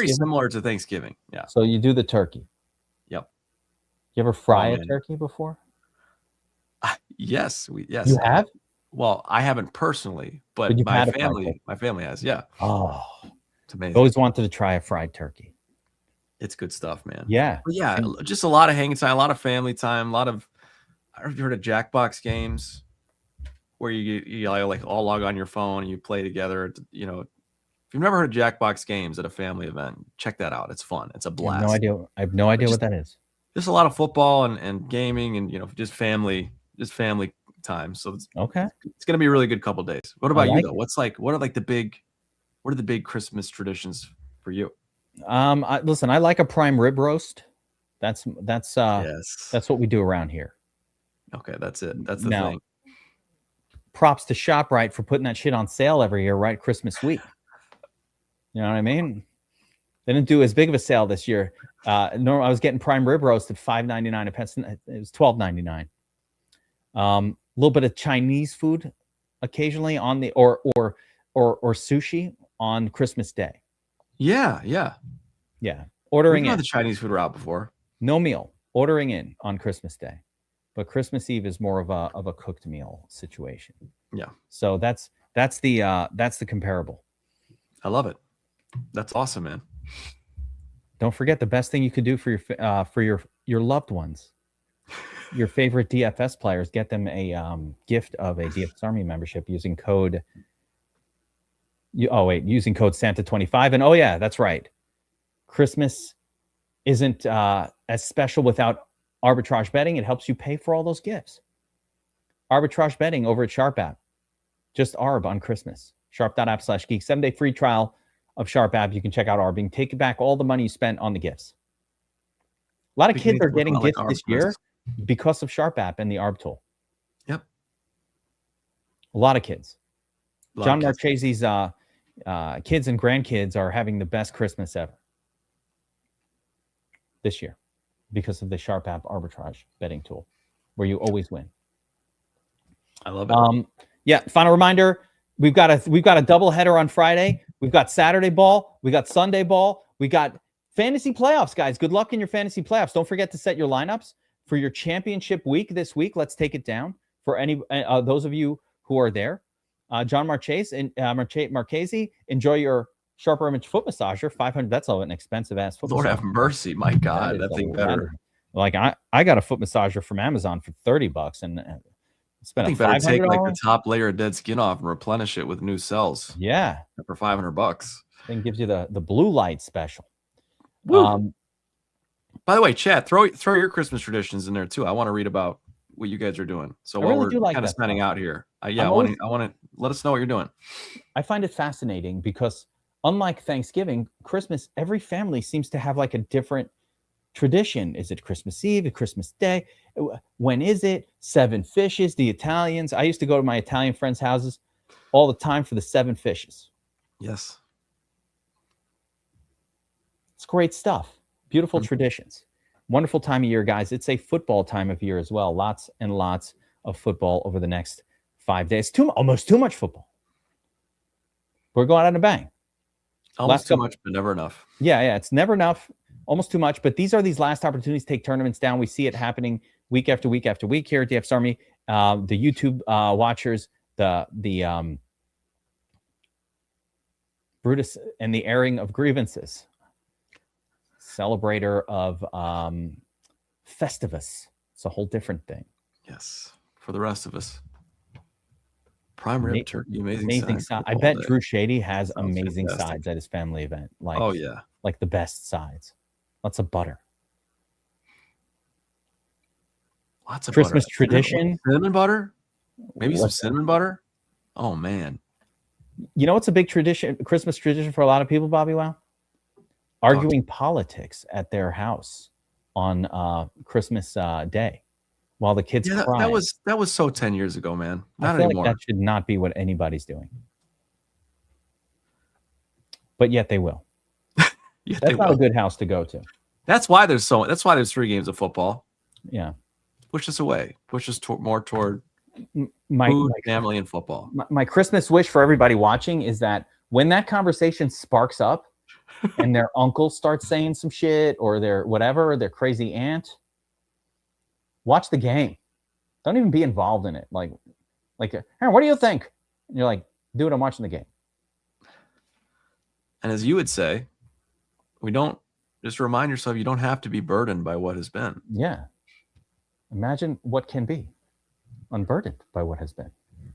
similar to Thanksgiving. Yeah. So you do the turkey. Yep. You ever fry a turkey before? Yes. You have? Well, I haven't personally, but my family has. Yeah. Oh, it's amazing. I always wanted to try a fried turkey. It's good stuff, man. Yeah. But yeah, just a lot of hanging time, a lot of family time, I don't know if you heard of Jackbox games where you like all log on your phone and you play together. If you've never heard of Jackbox games at a family event, check that out. It's fun. It's a blast. I have no idea what that is. Just a lot of football and gaming and just family time. So it's going to be a really good couple of days. What about you though? What are the big Christmas traditions for you? Listen, I like a prime rib roast. That's what we do around here. Okay, that's it. That's the thing. Props to ShopRite for putting that shit on sale every year, right? Christmas week. You know what I mean? They didn't do as big of a sale this year. I was getting prime rib roast at $5.99 a pence. It was $12.99. A little bit of Chinese food occasionally on the or sushi on Christmas Day. Yeah. Ordering We've in. had the Chinese food route before. No meal. Ordering in on Christmas Day, but Christmas Eve is more of a cooked meal situation. Yeah. So that's the comparable. I love it. That's awesome, man. Don't forget the best thing you could do for your loved ones, your favorite DFS players. Get them a gift of a DFS Army membership using code. Using code Santa25, and that's right. Christmas isn't as special without arbitrage betting. It helps you pay for all those gifts. Arbitrage betting over at Sharp app. Just ARB on Christmas. Sharp.app/geek. 7-day free trial of Sharp app. You can check out ARB and take back all the money you spent on the gifts. A lot of kids are getting gifts this year because of Sharp app and the ARB tool. Yep. A lot of kids. John Marchese's kids and grandkids are having the best Christmas ever this year because of the Sharp app arbitrage betting tool where you always win. I love it. Yeah. Final reminder: we've got a double header on Friday. We've got Saturday ball. We got Sunday ball. We got fantasy playoffs, guys. Good luck in your fantasy playoffs. Don't forget to set your lineups for your championship week this week. Let's take it down for any those of you who are there. John Marchese and Marchese, enjoy your Sharper Image foot massager. $500. That's an expensive ass foot. Lord massager. have mercy, my God, that thing better. Like I got a foot massager from Amazon for $30 and spent I think better take like the top layer of dead skin off and replenish it with new cells. Yeah, for $500. Thing gives you the blue light special. By the way, chat, throw your Christmas traditions in there too. I want to read about what you guys are doing. So while we're kind of signing out here, I want to let us know what you're doing. I find it fascinating because unlike Thanksgiving, Christmas, every family seems to have like a different tradition. Is it Christmas Eve, Christmas Day? When is it? 7 fishes, the Italians. I used to go to my Italian friends' houses all the time for the 7 fishes. Yes. It's great stuff. Beautiful traditions. Wonderful time of year, guys. It's a football time of year as well. Lots and lots of football over the next 5 days. Almost too much football. We're going out on a bang. Almost too much, but never enough. Yeah. It's never enough. Almost too much. But these are these last opportunities to take tournaments down. We see it happening week after week after week here at DFS Army. The YouTube watchers, the Brutus and the airing of grievances. Celebrator of Festivus. It's a whole different thing. Yes. For the rest of us. Prime rib turkey, amazing side. I bet Drew Shady has amazing sides at his family event. Like, oh yeah, like the best sides. Lots of butter. Lots of Christmas butter. tradition. Cinnamon butter? Maybe some cinnamon butter? Oh man. You know what's a big tradition, Christmas tradition for a lot of people, BobbyWow? Arguing politics at their house on Christmas Day while the kids cry. That was so 10 years ago, man. Not I feel anymore. Like that should not be what anybody's doing. But yet they will. That's not a good house to go to. That's why there's 3 games of football. Yeah. Push us away. Push us more toward my family, and football. My Christmas wish for everybody watching is that when that conversation sparks up and their uncle starts saying some shit or their whatever, or their crazy aunt, watch the game. Don't even be involved in it. Like, hey, what do you think? And you're like, dude, I'm watching the game. And as you would say, just remind yourself, you don't have to be burdened by what has been. Yeah. Imagine what can be unburdened by what has been.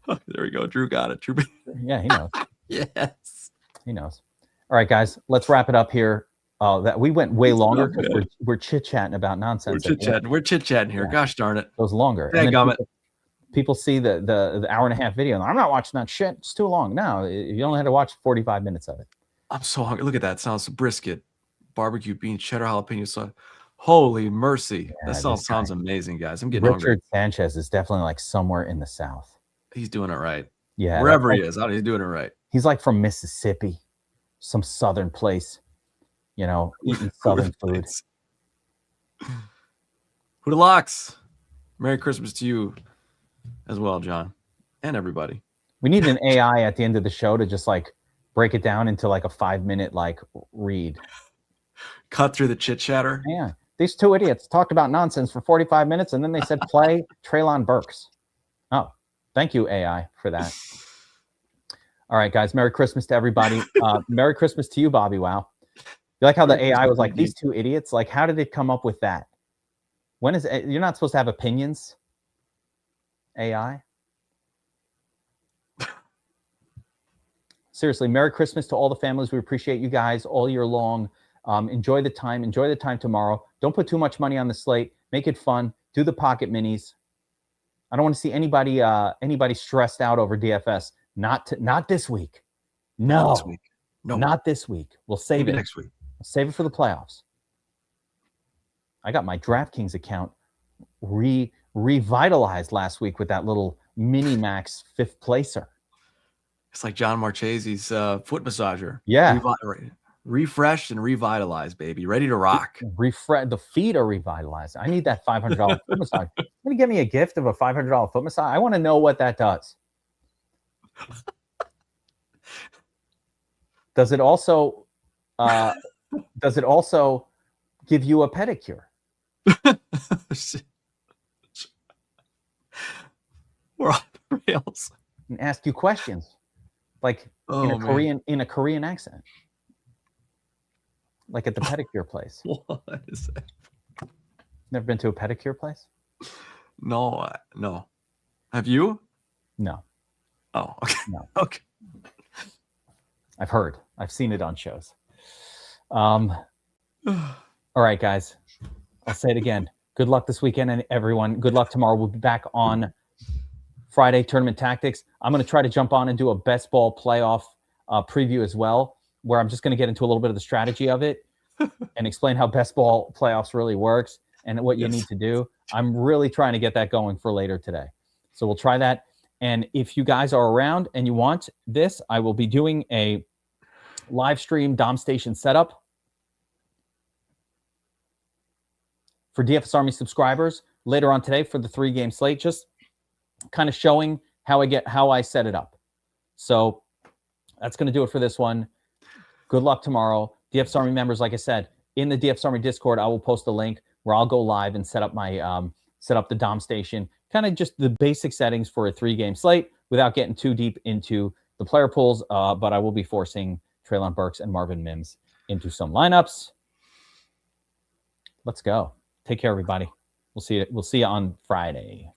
There we go. Drew got it. Drew. Yeah, he knows. Yes. He knows. All right, guys, let's wrap it up here. That we went way longer because we're chit-chatting about nonsense. We're chit-chatting here. Yeah. Gosh darn it. It goes longer. People see the hour and a half video and I'm not watching that shit. It's too long. No, you only had to watch 45 minutes of it. I'm so hungry. Look at that. Sounds brisket, barbecue beans, cheddar jalapeno sauce. Holy mercy. Yeah, that sounds amazing, guys. I'm getting hungry. Richard Sanchez is definitely like somewhere in the South. He's doing it right. Yeah. Wherever he is, he's doing it right. He's like from Mississippi, some southern place, eating southern food. Who the locks? Merry Christmas to you as well, John, and everybody. We need an AI at the end of the show to just like break it down into like a 5-minute like read. Cut through the chit chatter. Yeah. These 2 idiots talked about nonsense for 45 minutes and then they said play Treylon Burks. Oh, thank you, AI, for that. All right, guys. Merry Christmas to everybody. Merry Christmas to you, BobbyWow. You like how the AI was like, these 2 idiots? Like, how did it come up with that? You're not supposed to have opinions, AI? Seriously, Merry Christmas to all the families. We appreciate you guys all year long. Enjoy the time. Enjoy the time tomorrow. Don't put too much money on the slate. Make it fun. Do the pocket minis. I don't want to see anybody stressed out over DFS. Not this week. No, Not this week. No, not this week. We'll save maybe it next week. Save it for the playoffs. I got my DraftKings account revitalized last week with that little mini max 5th placer. It's like John Marchese's foot massager. Yeah. Refreshed and revitalized, baby. Ready to rock. The feet are revitalized. I need that $500 foot massage. Can you give me a gift of a $500 foot massage? I want to know what that does. Does it also give you a pedicure? We're on the rails. And ask you questions like in a Korean accent, like at the pedicure place. What is that? Never been to a pedicure place? No. Have you? No. Oh, okay. No. Okay. I've heard. I've seen it on shows. All right, guys. I'll say it again. Good luck this weekend, and everyone. Good luck tomorrow. We'll be back on Friday, Tournament Tactics. I'm going to try to jump on and do a best ball playoff preview as well, where I'm just going to get into a little bit of the strategy of it and explain how best ball playoffs really works and what you need to do. I'm really trying to get that going for later today. So we'll try that. And if you guys are around and you want this, I will be doing a live stream Dom Station setup for DFS Army subscribers later on today for the 3-game slate, just kind of showing how I set it up. So that's going to do it for this one. Good luck tomorrow. DFS Army members, like I said, in the DFS Army Discord, I will post a link where I'll go live and set up my set up the Dom Station, kind of just the basic settings for a 3-game slate without getting too deep into the player pools. But I will be forcing Treylon Burks and Marvin Mims into some lineups. Let's go. Take care, everybody. We'll see you on Friday.